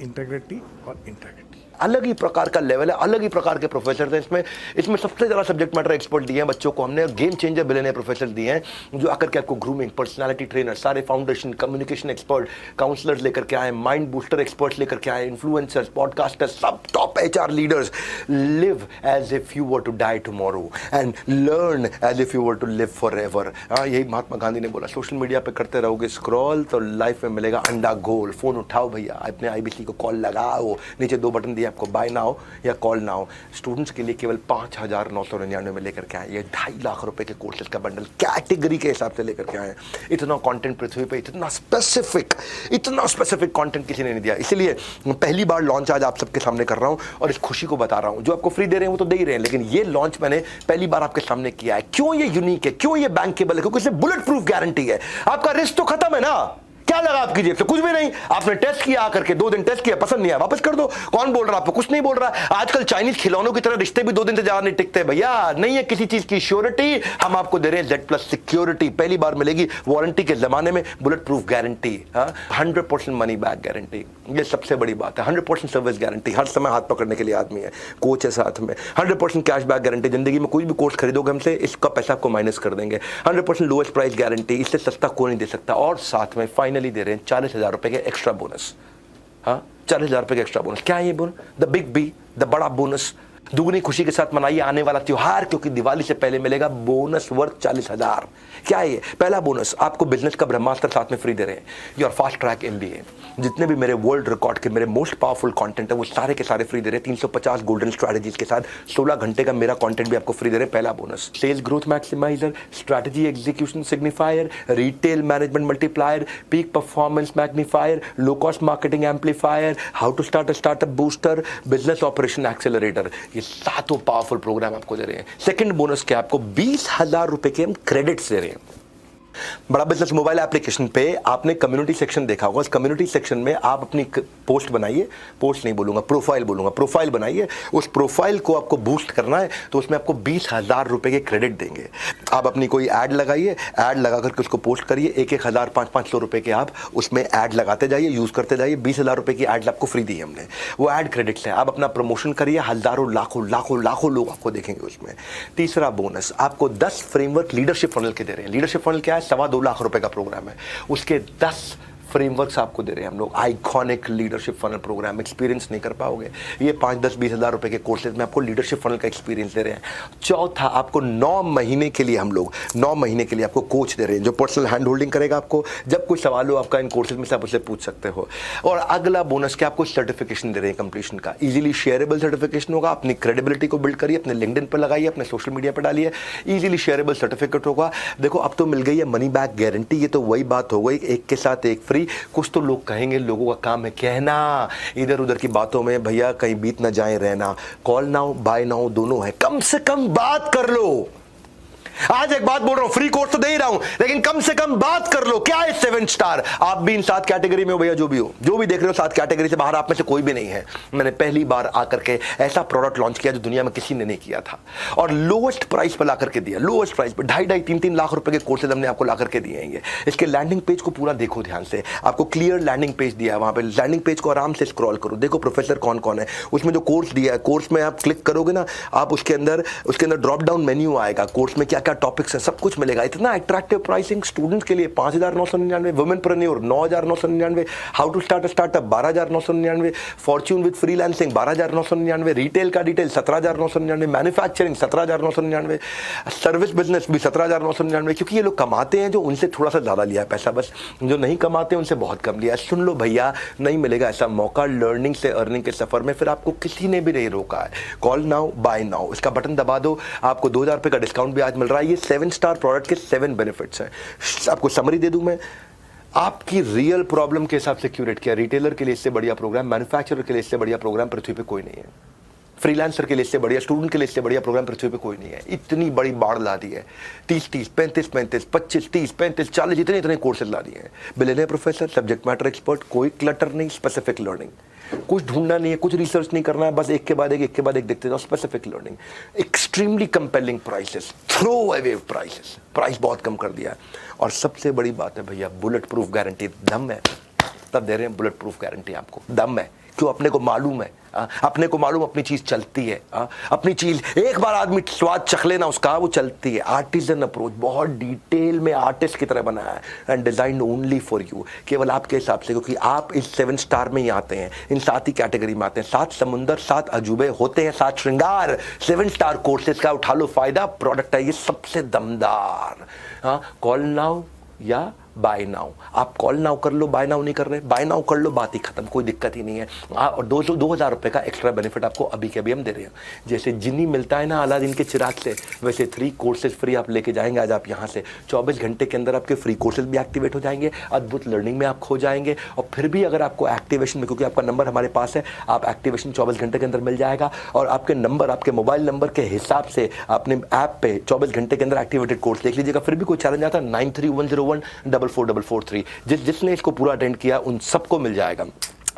B: इंटेग्रिटी और इंटेग्रिटी।
A: अलग ही प्रकार का लेवल है, अलग ही प्रकार के प्रोफेसर थे इसमें सबसे ज़्यादा सब्जेक्ट मैटर एक्सपर्ट दिए हैं बच्चों को हमने, गेम चेंजर बिलियनियर प्रोफेसर दिए हैं जो आकर के आपको ग्रूमिंग, पर्सनालिटी ट्रेनर, सारे फाउंडेशन, कम्युनिकेशन एक्सपर्ट, काउंसलर्स लेकर के आए, माइंड बूस्टर एक्सपर्ट्स लेकर के आए, इन्फ्लुएंसर्स, पॉडकास्टर्स, सब top HR leaders. Live as if you were to die tomorrow and learn as if you were to live forever. यही महात्मा गांधी ने बोला, सोशल मीडिया पे करते रहोगे स्क्रॉल तो लाइफ में मिलेगा अंडा गोल। फोन उठाओ भैया, अपने IBC को कॉल लगाओ, नीचे 2 बटन दिए आपको, बाय नाउ या कॉल नाउ। स्टूडेंट्स के लिए केवल 5,999 में लेकर के आए, ये 2.5 लाख रुपए के कोर्सेज का बंडल कैटेगरी के हिसाब से लेकर के आए। इतना कंटेंट पृथ्वी पे, इतना स्पेसिफिक कंटेंट किसी ने नहीं दिया। इसलिए पहली बार लॉन्च आज आप सबके सामने कर रहा हूं और इस खुशी को बता रहा हूं। जो आपको फ्री दे रहे हैं वो तो दे ही रहे हैं, लेकिन ये लॉन्च मैंने पहली बार आपके सामने किया है। क्यों ये यूनिक है, क्यों ये बैंकेबल है? क्योंकि इसमें बुलेट प्रूफ गारंटी है। आपका रिस्क तो खत्म है ना, क्या लगा आपकी जेब से? कुछ भी नहीं। आपने टेस्ट किया आकर के, 2 दिन टेस्ट किया, पसंद नहीं आया, वापस कर दो। कौन बोल रहा है आपको? कुछ नहीं बोल रहा। आजकल चाइनीज खिलौनों की तरह रिश्ते भी 2 दिन से ज्यादा नहीं टिकते भैया। नहीं है किसी चीज की श्योरिटी, हम आपको दे रहे हैं Z+ सिक्योरिटी। पहली बार मिलेगी वारंटी के जमाने में bullet proof guarantee, 100% money back guarantee. ये सबसे बड़ी बात है। 100% सर्विस गारंटी, हर समय हाथ पकड़ने के लिए आदमी है, कोच है साथ में। 100% कैश बैक गारंटी, जिंदगी में कोई भी कोर्स खरीदोगे हमसे, इसका पैसा आपको माइनस कर देंगे। 100% लोएस्ट प्राइस गारंटी, इससे सस्ता कोई नहीं दे सकता। और साथ में फाइनली दे रहे हैं 40,000 रुपए के एक्स्ट्रा बोनस। 40,000 रुपए के एक्स्ट्रा बोनस। क्या है ये bonus? The big B, the बड़ा बोनस। दुगनी खुशी के साथ मनाइए आने वाला त्योहार, क्योंकि दिवाली से पहले मिलेगा बोनस वर्थ 40,000। क्या है ये? पहला बोनस, आपको बिजनेस का ब्रह्मास्त्र साथ में फ्री दे रहे हैं, योर फास्ट ट्रैक MBA। जितने भी मेरे वर्ल्ड रिकॉर्ड के, मेरे मोस्ट पावरफुल कंटेंट है, वो सारे के सारे फ्री दे रहे हैं। 350 गोल्डन स्ट्रैटेजीज के साथ 16 घंटे का मेरा कंटेंट भी आपको फ्री दे रहे हैं। पहला bonus. Sales growth maximiser, strategy execution signifier, retail management multiplier, peak performance magnifier, low cost marketing amplifier, how to start a startup booster, business operation accelerator. ये 7 पावरफुल प्रोग्राम आपको दे रहे हैं। सेकंड बोनस क्या? आपको 20,000 रुपए के हम क्रेडिट्स दे रहे हैं। बड़ा बिजनेस मोबाइल एप्लीकेशन पे आपने कम्युनिटी सेक्शन देखा होगा। उस कम्युनिटी सेक्शन में आप अपनी पोस्ट बनाइए, पोस्ट नहीं बोलूंगा, प्रोफाइल बोलूंगा, प्रोफाइल बनाइए। उस प्रोफाइल को आपको बूस्ट करना है तो उसमें आपको 20,000 रुपए के क्रेडिट देंगे। आप अपनी कोई ऐड लगाइए, ऐड लगा करके उसको पोस्ट करिए। 1,000, 500 रुपए के आप उसमें ऐड लगाते जाइए, यूज करते जाइए। 20,000 रुपए की ऐड आपको फ्री दी है हमने, वो ऐड क्रेडिट्स है। आप अपना प्रमोशन करिए, हजारों लाखों लोग आपको देखेंगे उसमें। तीसरा बोनस, आपको 10 फ्रेमवर्क लीडरशिप फनल के दे रहे हैं। लीडरशिप फनल क्या है? 2.25 लाख रुपए का प्रोग्राम है, उसके 10 फ्रेमवर्क्स आपको दे रहे हैं हम लोग। Iconic leadership funnel programme, experience नहीं कर पाओगे। ये 5, 10, 20,000 रुपए के कोर्सेज में आपको लीडरशिप फनल का एक्सपीरियंस दे रहे हैं। चौथा, आपको 9 महीने के लिए हम लोग 9 महीने के लिए आपको कोच दे रहे हैं, जो पर्सनल हैंड होल्डिंग करेगा आपको। जब कोई सवाल हो आपका इन कोर्सेज में से, आप उससे पूछ सकते हो। और अगला बोनस क्या? आपको सर्टिफिकेशन दे रहे हैं कंप्लीशन का। इजीली शेयरेबल सर्टिफिकेशन होगा। अपनी क्रेडिबिलिटी को बिल्ड करिए, अपने लिंक्डइन पर लगाइए, अपने सोशल मीडिया पर डालिए। इजीली शेयरेबल सर्टिफिकेट होगा। देखो अब तो मिल गई है मनी बैक गारंटी। ये तो वही बात हो गई, एक के साथ एक फ्री। कुछ तो लोग कहेंगे, लोगों का काम है कहना, इधर उधर की बातों में भैया कहीं बीत ना जाए रहना। कॉल नाउ, बाय नाउ दोनों है, कम से कम बात कर लो। आज एक बात बोल रहा हूं, फ्री कोर्स तो दे ही रहा हूं, लेकिन कम से कम बात कर लो। क्या है 7 स्टार? आप भी इन 7 कैटेगरी में हो भैया, जो भी हो, जो भी देख रहे हो 7 कैटेगरी से बाहर आप में से कोई भी नहीं है। मैंने पहली बार आकर के ऐसा प्रोडक्ट लॉन्च किया जो दुनिया में किसी ने नहीं किया था, और लोएस्ट प्राइस पर ला करके दिया। लोएस्ट प्राइस पर 2.5, 3 लाख रुपए के कोर्सेज हमने आपको ला करके दिए हैं। इसके लैंडिंग पेज को पूरा देखो ध्यान से, आपको क्लियर लैंडिंग पेज दिया है। वहां पे लैंडिंग पेज को आराम से स्क्रॉल करो, देखो प्रोफेसर कौन कौन है। उसमें जो कोर्स दिया है, कोर्स में आप क्लिक करोगे ना, आप उसके अंदर ड्रॉप डाउन मेन्यू आएगा। कोर्स में क्या क्या क्या टॉपिक्स हैं, सब कुछ मिलेगा। इतना अट्रैक्टिव प्राइसिंग स्टूडेंट्स के लिए 5,999, womenpreneur 9,999, how to start a startup 12,999, fortune with freelancing 12,999, retail का डिटेल 17,999, मैन्युफैक्चरिंग 17,999, सर्विस बिजनेस भी 17,999। क्योंकि ये लोग कमाते हैं जो उनसे थोड़ा सा ज़्यादा लिया है पैसा, बस जो नहीं कमाते उनसे बहुत कम लिया है। सुन लो भैया, नहीं मिलेगा ऐसा मौका लर्निंग से अर्निंग के सफर में, फिर आपको किसी ने भी नहीं रोका है। कॉल नाउ बाय नाउ, इसका बटन दबा दो, आपको 2,000 रुपये का डिस्काउंट भी आज मिल रहा है। ये 7 स्टार प्रोडक्ट के 7 बेनिफिट्स हैं। आपको समरी दे दूं मैं, आपकी रियल प्रॉब्लम के हिसाब से क्यूरेट किया। रिटेलर के लिए इससे बढ़िया प्रोग्राम, मैन्युफैक्चरर के लिए इससे बढ़िया प्रोग्राम पृथ्वी पे कोई नहीं है, फ्रीलांसर के लिए इससे बढ़िया, स्टूडेंट के लिए इससे बढ़िया प्रोग्राम पृथ्वी पे कोई नहीं है। इतनी बड़ी बाढ़ ला दी है, 30, 35, 25, 30, 35, 40 इतने कोर्सेज ला दिए हैं। Billionaire professor, subject matter expert, कोई क्लटर नहीं, स्पेसिफिक लर्निंग, कुछ ढूंढना नहीं है, कुछ रिसर्च नहीं करना है, बस एक के बाद एक देखते जाओ। Specific learning, extremely compelling prices, throw away prices, price बहुत कम कर दिया है। और सबसे बड़ी बात है भैया, बुलेट प्रूफ गारंटी। दम है तब दे रहे हैं बुलेट प्रूफ गारंटी आपको, दम है क्यों? अपने को मालूम है, अपने को मालूम अपनी चीज चलती है। अपनी चीज एक बार आदमी स्वाद चख लेना उसका, वो चलती है। आर्टिजन अप्रोच, बहुत डिटेल में आर्टिस्ट की तरह बनाया है and design only for you, केवल आपके हिसाब से, क्योंकि आप इस 7 स्टार में ही आते हैं, इन 7 ही कैटेगरी में आते हैं। 7 समुंदर, 7 अजूबे होते हैं, 7 श्रृंगार। 7 स्टार कोर्सेज का उठा लो फायदा, प्रोडक्ट है ये सबसे दमदार। कॉल नाउ या बाय नाउ, आप कॉल नाउ कर लो, बाय नाउ नहीं कर रहे, बाय नाउ कर लो, बात ही खत्म, कोई दिक्कत ही नहीं है। और 2,000 रुपये का एक्स्ट्रा बेनिफिट आपको अभी के अभी हम दे रहे हैं। जैसे जिन्नी मिलता है ना अलादीन के चिराग से, वैसे 3 कोर्सेज फ्री आप लेके जाएंगे आज आप यहाँ से। 24 घंटे के अंदर आपके फ्री कोर्सेज भी एक्टिवेट हो जाएंगे, अद्भुत लर्निंग में आप खो जाएंगे। और फिर भी अगर आपको एक्टिवेशन में, क्योंकि आपका नंबर हमारे पास है, आप एक्टिवेशन 24 घंटे के अंदर मिल जाएगा। और आपके नंबर, आपके मोबाइल नंबर के हिसाब से आपने ऐप पे 24 घंटे के अंदर एक्टिवेटेड कोर्स देख लीजिएगा। फिर भी कोई चैलेंज आता है 9310144443, जिसने इसको पूरा अटेंड किया उन सबको मिल जाएगा,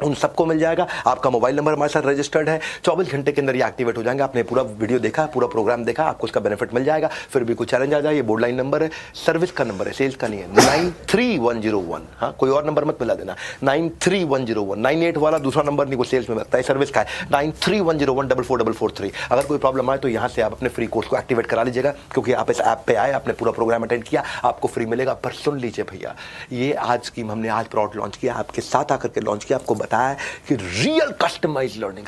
A: उन सबको मिल जाएगा। आपका मोबाइल नंबर हमारे साथ रजिस्टर्ड है, 24 घंटे के अंदर ये एक्टिवेट हो जाएंगे। आपने पूरा वीडियो देखा, पूरा प्रोग्राम देखा, आपको उसका बेनिफिट मिल जाएगा। फिर भी कोई चैलेंज आ जाए, ये बोर्ड लाइन नंबर है, सर्विस का नंबर है, सेल्स का नहीं है। 93101, हाँ कोई और नंबर मत मिला देना, 93101, 98 वाला दूसरा नंबर नहीं, वो सेल्स में लगता है, सर्विस का है। 9310144443। अगर कोई प्रॉब्लम आए तो यहाँ से आप अपने फ्री कोर्स को एक्टिवेट करा लीजिएगा, क्योंकि आप इस ऐप पे आए, आपने पूरा प्रोग्राम अटेंड किया, आपको फ्री मिलेगा। पर सुन लीजिए भैया, ये आज स्कीम हमने आज प्रोडक्ट लॉन्च किया, आपके साथ आकर के लॉन्च किया, आपको बताया कि रियल कस्टमाइज लर्निंग,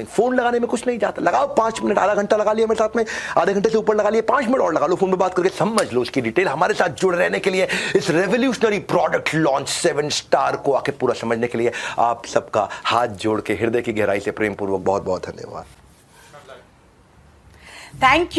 A: फोन लगाने में कुछ नहीं जाता। लगाओ 5 मिनट, आधा घंटा लगा लिया मेरे साथ में, आधे घंटे से ऊपर लगा लिया, 5 मिनट और लगा लो, फोन में बात करके समझ लो उसकी डिटेल। हमारे साथ जुड़ रहने के लिए, इस रेवोल्यूशनरी प्रोडक्ट लॉन्च 7 स्टार को आके पूरा समझने के लिए आप सबका हाथ जोड़ के हृदय की गहराई से प्रेम पूर्वक बहुत बहुत धन्यवाद।
C: Thank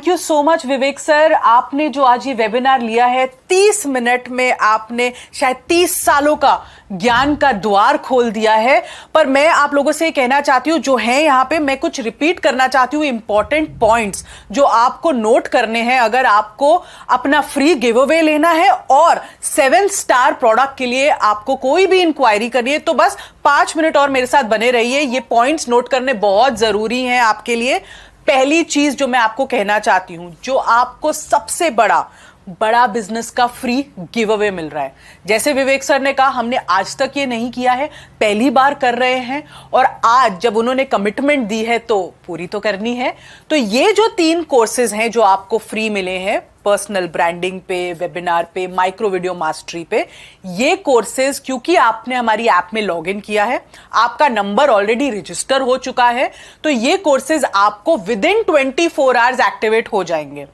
C: you so much Vivek sir. आपने जो आज ये वेबिनार लिया है, 30 मिनट में आपने शायद 30 सालों का ज्ञान का द्वार खोल दिया है। पर मैं आप लोगों से कहना चाहती हूँ, जो है यहाँ पे, मैं कुछ रिपीट करना चाहती हूँ इंपॉर्टेंट पॉइंट्स जो आपको नोट करने हैं अगर आपको अपना फ्री गिव अवे लेना है और 7 स्टार प्रोडक्ट के लिए आपको कोई भी इंक्वायरी करनी है। तो बस 5 मिनट और मेरे साथ बने रहिए, ये पॉइंट्स नोट करने बहुत जरूरी हैं आपके लिए। पहली चीज जो मैं आपको कहना चाहती हूं, जो आपको सबसे बड़ा बिजनेस का फ्री गिव अवे मिल रहा है। जैसे विवेक सर ने कहा, हमने आज तक ये नहीं किया है, पहली बार कर रहे हैं, और आज जब उन्होंने कमिटमेंट दी है तो पूरी तो करनी है। तो ये जो 3 कोर्सेज हैं जो आपको फ्री मिले हैं, पर्सनल ब्रांडिंग पे, वेबिनार पे, माइक्रो वीडियो मास्टरी पे, ये कोर्सेज क्योंकि आपने हमारी ऐप में लॉगिन किया है, आपका नंबर ऑलरेडी रजिस्टर हो चुका है, तो ये कोर्सेज आपको विद इन 24 आवर्स एक्टिवेट हो जाएंगे।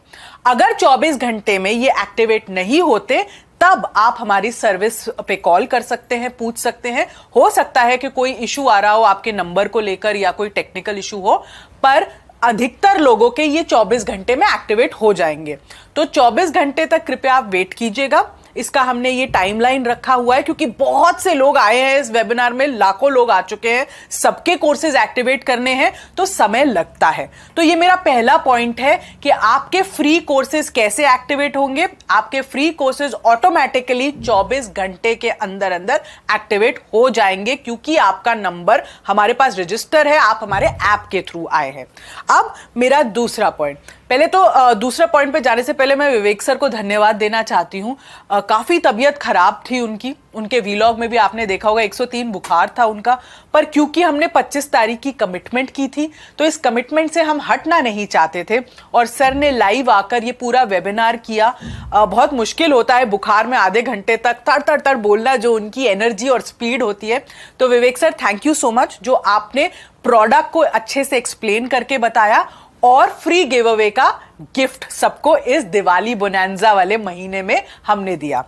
C: अगर 24 घंटे में ये एक्टिवेट नहीं होते, तब आप हमारी सर्विस पे कॉल कर सकते हैं, पूछ सकते हैं। हो सकता है कि कोई इशू आ रहा हो आपके नंबर को लेकर या कोई टेक्निकल इशू हो, पर अधिकतर लोगों के ये 24 घंटे में एक्टिवेट हो जाएंगे। तो 24 घंटे तक कृपया आप वेट कीजिएगा। इसका हमने ये टाइमलाइन रखा हुआ है क्योंकि बहुत से लोग आए हैं इस वेबिनार में, लाखों लोग आ चुके हैं, सबके कोर्सेज एक्टिवेट करने हैं तो समय लगता है। तो ये मेरा पहला पॉइंट है कि आपके फ्री कोर्सेज कैसे एक्टिवेट होंगे। आपके फ्री कोर्सेज ऑटोमेटिकली 24 घंटे के अंदर अंदर एक्टिवेट हो जाएंगे क्योंकि आपका नंबर हमारे पास रजिस्टर है, आप हमारे ऐप के थ्रू आए हैं। अब मेरा दूसरा पॉइंट, पहले तो दूसरे पॉइंट पे जाने से पहले मैं विवेक सर को धन्यवाद देना चाहती हूँ। काफी तबीयत खराब थी उनके वीलॉग में भी आपने देखा होगा 103 बुखार था उनका, पर क्योंकि हमने 25 तारीख की कमिटमेंट की थी तो इस कमिटमेंट से हम हटना नहीं चाहते थे और सर ने लाइव आकर ये पूरा वेबिनार किया। बहुत मुश्किल होता है बुखार में आधे घंटे तक तड़ तड़ बोलना, जो उनकी एनर्जी और स्पीड होती है। तो Vivek sir, thank you so much, जो आपने प्रोडक्ट को अच्छे से एक्सप्लेन करके बताया और फ्री गिव अवे का गिफ्ट सबको इस दिवाली बोनांजा वाले महीने में हमने दिया।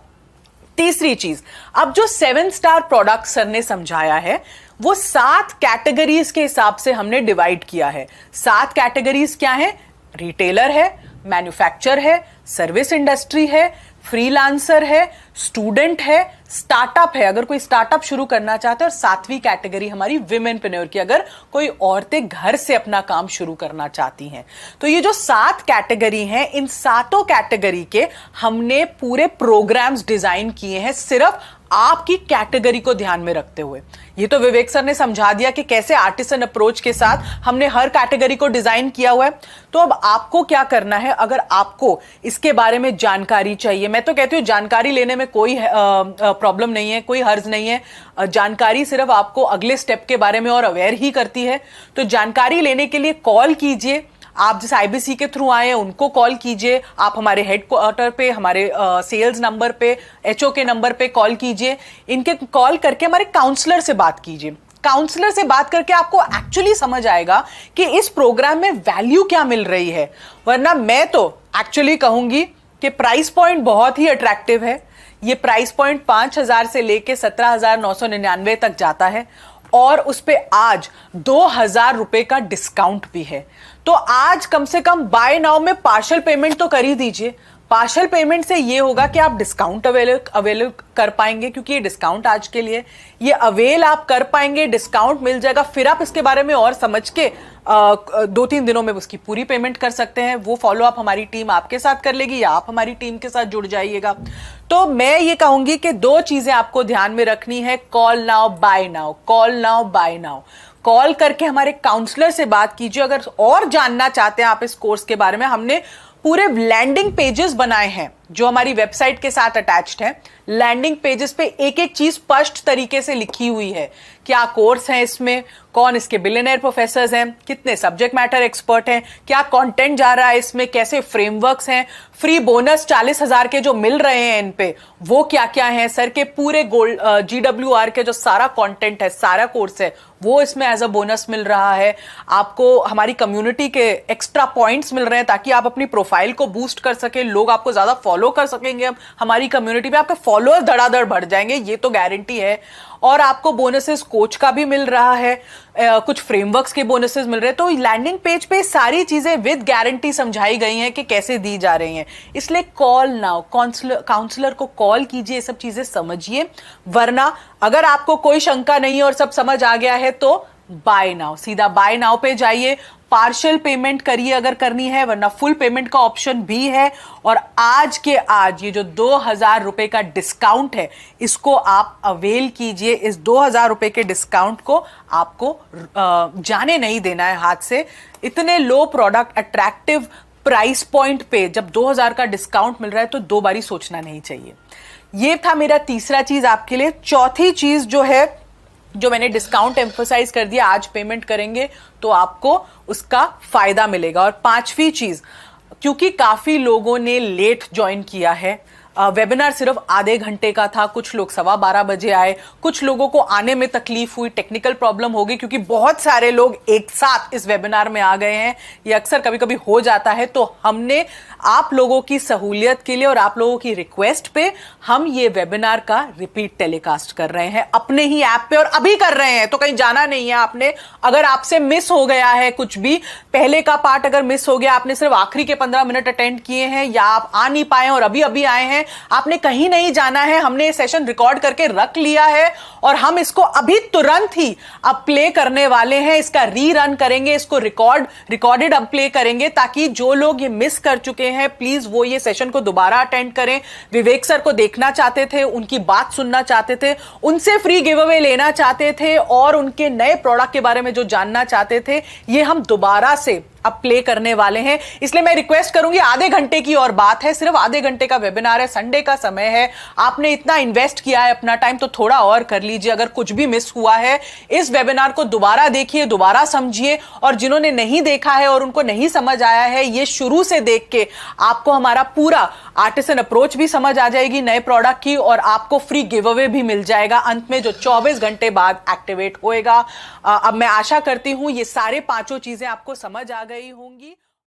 C: तीसरी चीज, अब जो 7 स्टार प्रोडक्ट सर ने समझाया है वो 7 कैटेगरीज के हिसाब से हमने डिवाइड किया है। 7 कैटेगरीज क्या है? रिटेलर है, मैन्युफैक्चर है, सर्विस इंडस्ट्री है, फ्रीलांसर है, स्टूडेंट है, स्टार्टअप है, अगर कोई स्टार्टअप शुरू करना चाहते हैं, और 7वीं कैटेगरी हमारी विमेनप्रेन्योर की, अगर कोई औरतें घर से अपना काम शुरू करना चाहती हैं। तो ये जो 7 कैटेगरी हैं, इन 7 कैटेगरी के हमने पूरे प्रोग्राम्स डिजाइन किए हैं सिर्फ आपकी कैटेगरी को ध्यान में रखते हुए। ये तो विवेक सर ने समझा दिया कि कैसे आर्टिसन अप्रोच के साथ हमने हर कैटेगरी को डिजाइन किया हुआ है। तो अब आपको क्या करना है, अगर आपको इसके बारे में जानकारी चाहिए, मैं तो कहती हूं जानकारी लेने में कोई प्रॉब्लम नहीं है, कोई हर्ज नहीं है। जानकारी सिर्फ आपको अगले स्टेप के बारे में और अवेयर ही करती है। तो जानकारी लेने के लिए कॉल कीजिए, आप जिस आईबीसी के थ्रू आए हैं उनको कॉल कीजिए, आप हमारे हेडक्वार्टर पे, हमारे सेल्स नंबर पे, एचओ के नंबर पे कॉल कीजिए, इनके कॉल करके हमारे काउंसलर से बात कीजिए। काउंसलर से बात करके आपको एक्चुअली समझ आएगा कि इस प्रोग्राम में वैल्यू क्या मिल रही है। वरना मैं तो एक्चुअली कहूंगी कि प्राइस पॉइंट बहुत ही अट्रैक्टिव है। ये प्राइस पॉइंट 5,000 से लेके 17,999 तक जाता है और उस पे आज 2,000 रुपए का डिस्काउंट भी है। तो आज कम से कम बाय नाउ में पार्शियल पेमेंट तो कर ही दीजिए। पार्शियल पेमेंट से ये होगा कि आप डिस्काउंट अवेल कर पाएंगे, क्योंकि ये डिस्काउंट आज के लिए, ये अवेल आप कर पाएंगे, डिस्काउंट मिल जाएगा। फिर आप इसके बारे में और समझ के 2-3 दिनों में उसकी पूरी पेमेंट कर सकते हैं। वो फॉलो अप हमारी टीम आपके साथ कर लेगी या आप हमारी टीम के साथ जुड़ जाइएगा। तो मैं ये कहूंगी कि 2 चीजें आपको ध्यान में रखनी है, call now buy now, call now buy now. Call करके हमारे काउंसलर से बात कीजिए। अगर और जानना चाहते हैं आप इस कोर्स के बारे में, हमने पूरे लैंडिंग पेजेस बनाए हैं जो हमारी वेबसाइट के साथ अटैच्ड है। लैंडिंग पेजेस पे एक एक चीज स्पष्ट तरीके से लिखी हुई है, क्या कोर्स है इसमें, कौन इसके बिलियनियर प्रोफेसर्स हैं, कितने सब्जेक्ट मैटर एक्सपर्ट हैं, क्या कंटेंट जा रहा है इसमें, कैसे फ्रेमवर्क्स हैं, फ्री बोनस 40,000 के जो मिल रहे हैं इन पे वो क्या क्या है, सर के पूरे गोल्ड GWR के जो सारा कंटेंट है, सारा कोर्स है, वो इसमें एज अ बोनस मिल रहा है। आपको हमारी कम्युनिटी के एक्स्ट्रा पॉइंट्स मिल रहे हैं ताकि आप अपनी प्रोफाइल को बूस्ट कर सके, लोग आपको ज्यादा फॉलो कर सकेंगे। हमारी कम्युनिटी में आपके फॉलोअर्स धड़ाधड़ बढ़ जाएंगे, ये तो गारंटी है। और आपको बोनसेस कोच का भी मिल रहा है, कुछ फ्रेमवर्क्स के बोनसेस मिल रहे हैं। तो लैंडिंग पेज पे सारी चीजें विद गारंटी समझाई गई हैं कि कैसे दी जा रही हैं। इसलिए कॉल नाउ, काउंसलर को कॉल कीजिए, सब चीजें समझिए। वरना अगर आपको कोई शंका नहीं है और सब समझ आ गया है तो बाय नाउ, सीधा बाय नाउ पे जाइए, पार्शियल पेमेंट करिए अगर करनी है, वरना फुल पेमेंट का ऑप्शन भी है। और आज के आज ये जो 2,000 रुपए का डिस्काउंट है इसको आप अवेल कीजिए। इस 2,000 रुपए के डिस्काउंट को आपको जाने नहीं देना है हाथ से। इतने लो प्रोडक्ट, अट्रैक्टिव प्राइस पॉइंट पे जब 2,000 का डिस्काउंट मिल रहा है तो 2 बारी सोचना नहीं चाहिए। ये था मेरा तीसरा चीज आपके लिए। चौथी चीज जो है, जो मैंने डिस्काउंट एम्फोसाइज कर दिया, आज पेमेंट करेंगे तो आपको उसका फायदा मिलेगा। और 5वीं चीज, क्योंकि काफी लोगों ने लेट ज्वाइन किया है, वेबिनार सिर्फ आधे घंटे का था, कुछ लोग 12:15 बजे आए, कुछ लोगों को आने में तकलीफ हुई, टेक्निकल प्रॉब्लम हो गई क्योंकि बहुत सारे लोग एक साथ इस वेबिनार में आ गए हैं। ये अक्सर कभी कभी हो जाता है। तो हमने आप लोगों की सहूलियत के लिए और आप लोगों की रिक्वेस्ट पे हम ये वेबिनार का रिपीट टेलीकास्ट कर रहे हैं अपने ही ऐप पे, और अभी कर रहे हैं, तो कहीं जाना नहीं है आपने। अगर आपसे मिस हो गया है कुछ भी, पहले का पार्ट अगर मिस हो गया, आपने सिर्फ आखिरी के 15 मिनट अटेंड किए हैं या आप आ नहीं पाए और अभी अभी आए हैं, आपने कहीं नहीं जाना है। हमने ये सेशन रिकॉर्ड करके रख लिया है और हम इसको अभी तुरंत ही अब प्ले करने वाले हैं। इसका रीरन करेंगे, इसको रिकॉर्डेड अब प्ले करेंगे, ताकि जो लोग ये मिस कर चुके हैं प्लीज वो ये सेशन को दोबारा अटेंड करें। विवेक सर को देखना चाहते थे, उनकी बात सुनना चाहते थे, उनसे फ्री गिव अवे लेना चाहते थे और उनके नए प्रोडक्ट के बारे में जो जानना चाहते थे, ये हम दोबारा से अब प्ले करने वाले हैं, इसलिए मैं रिक्वेस्ट करूंगी, आधे घंटे की और बात है, सिर्फ आधे घंटे का वेबिनार है, संडे का समय है, आपने इतना इन्वेस्ट किया है अपना टाइम, तो थोड़ा और कर लीजिए। अगर कुछ भी मिस हुआ है, इस वेबिनार को दोबारा देखिए, दोबारा समझिए, और जिन्होंने नहीं देखा है और उनको नहीं समझ आया है, ये शुरू से देख के आपको हमारा पूरा आर्टिसन अप्रोच भी समझ आ जाएगी नए प्रोडक्ट की, और आपको फ्री गिव अवे भी मिल जाएगा अंत में, जो 24 घंटे बाद एक्टिवेट होएगा। अब मैं आशा करती हूं ये सारे पांचों चीजें आपको समझ आ गई होंगी।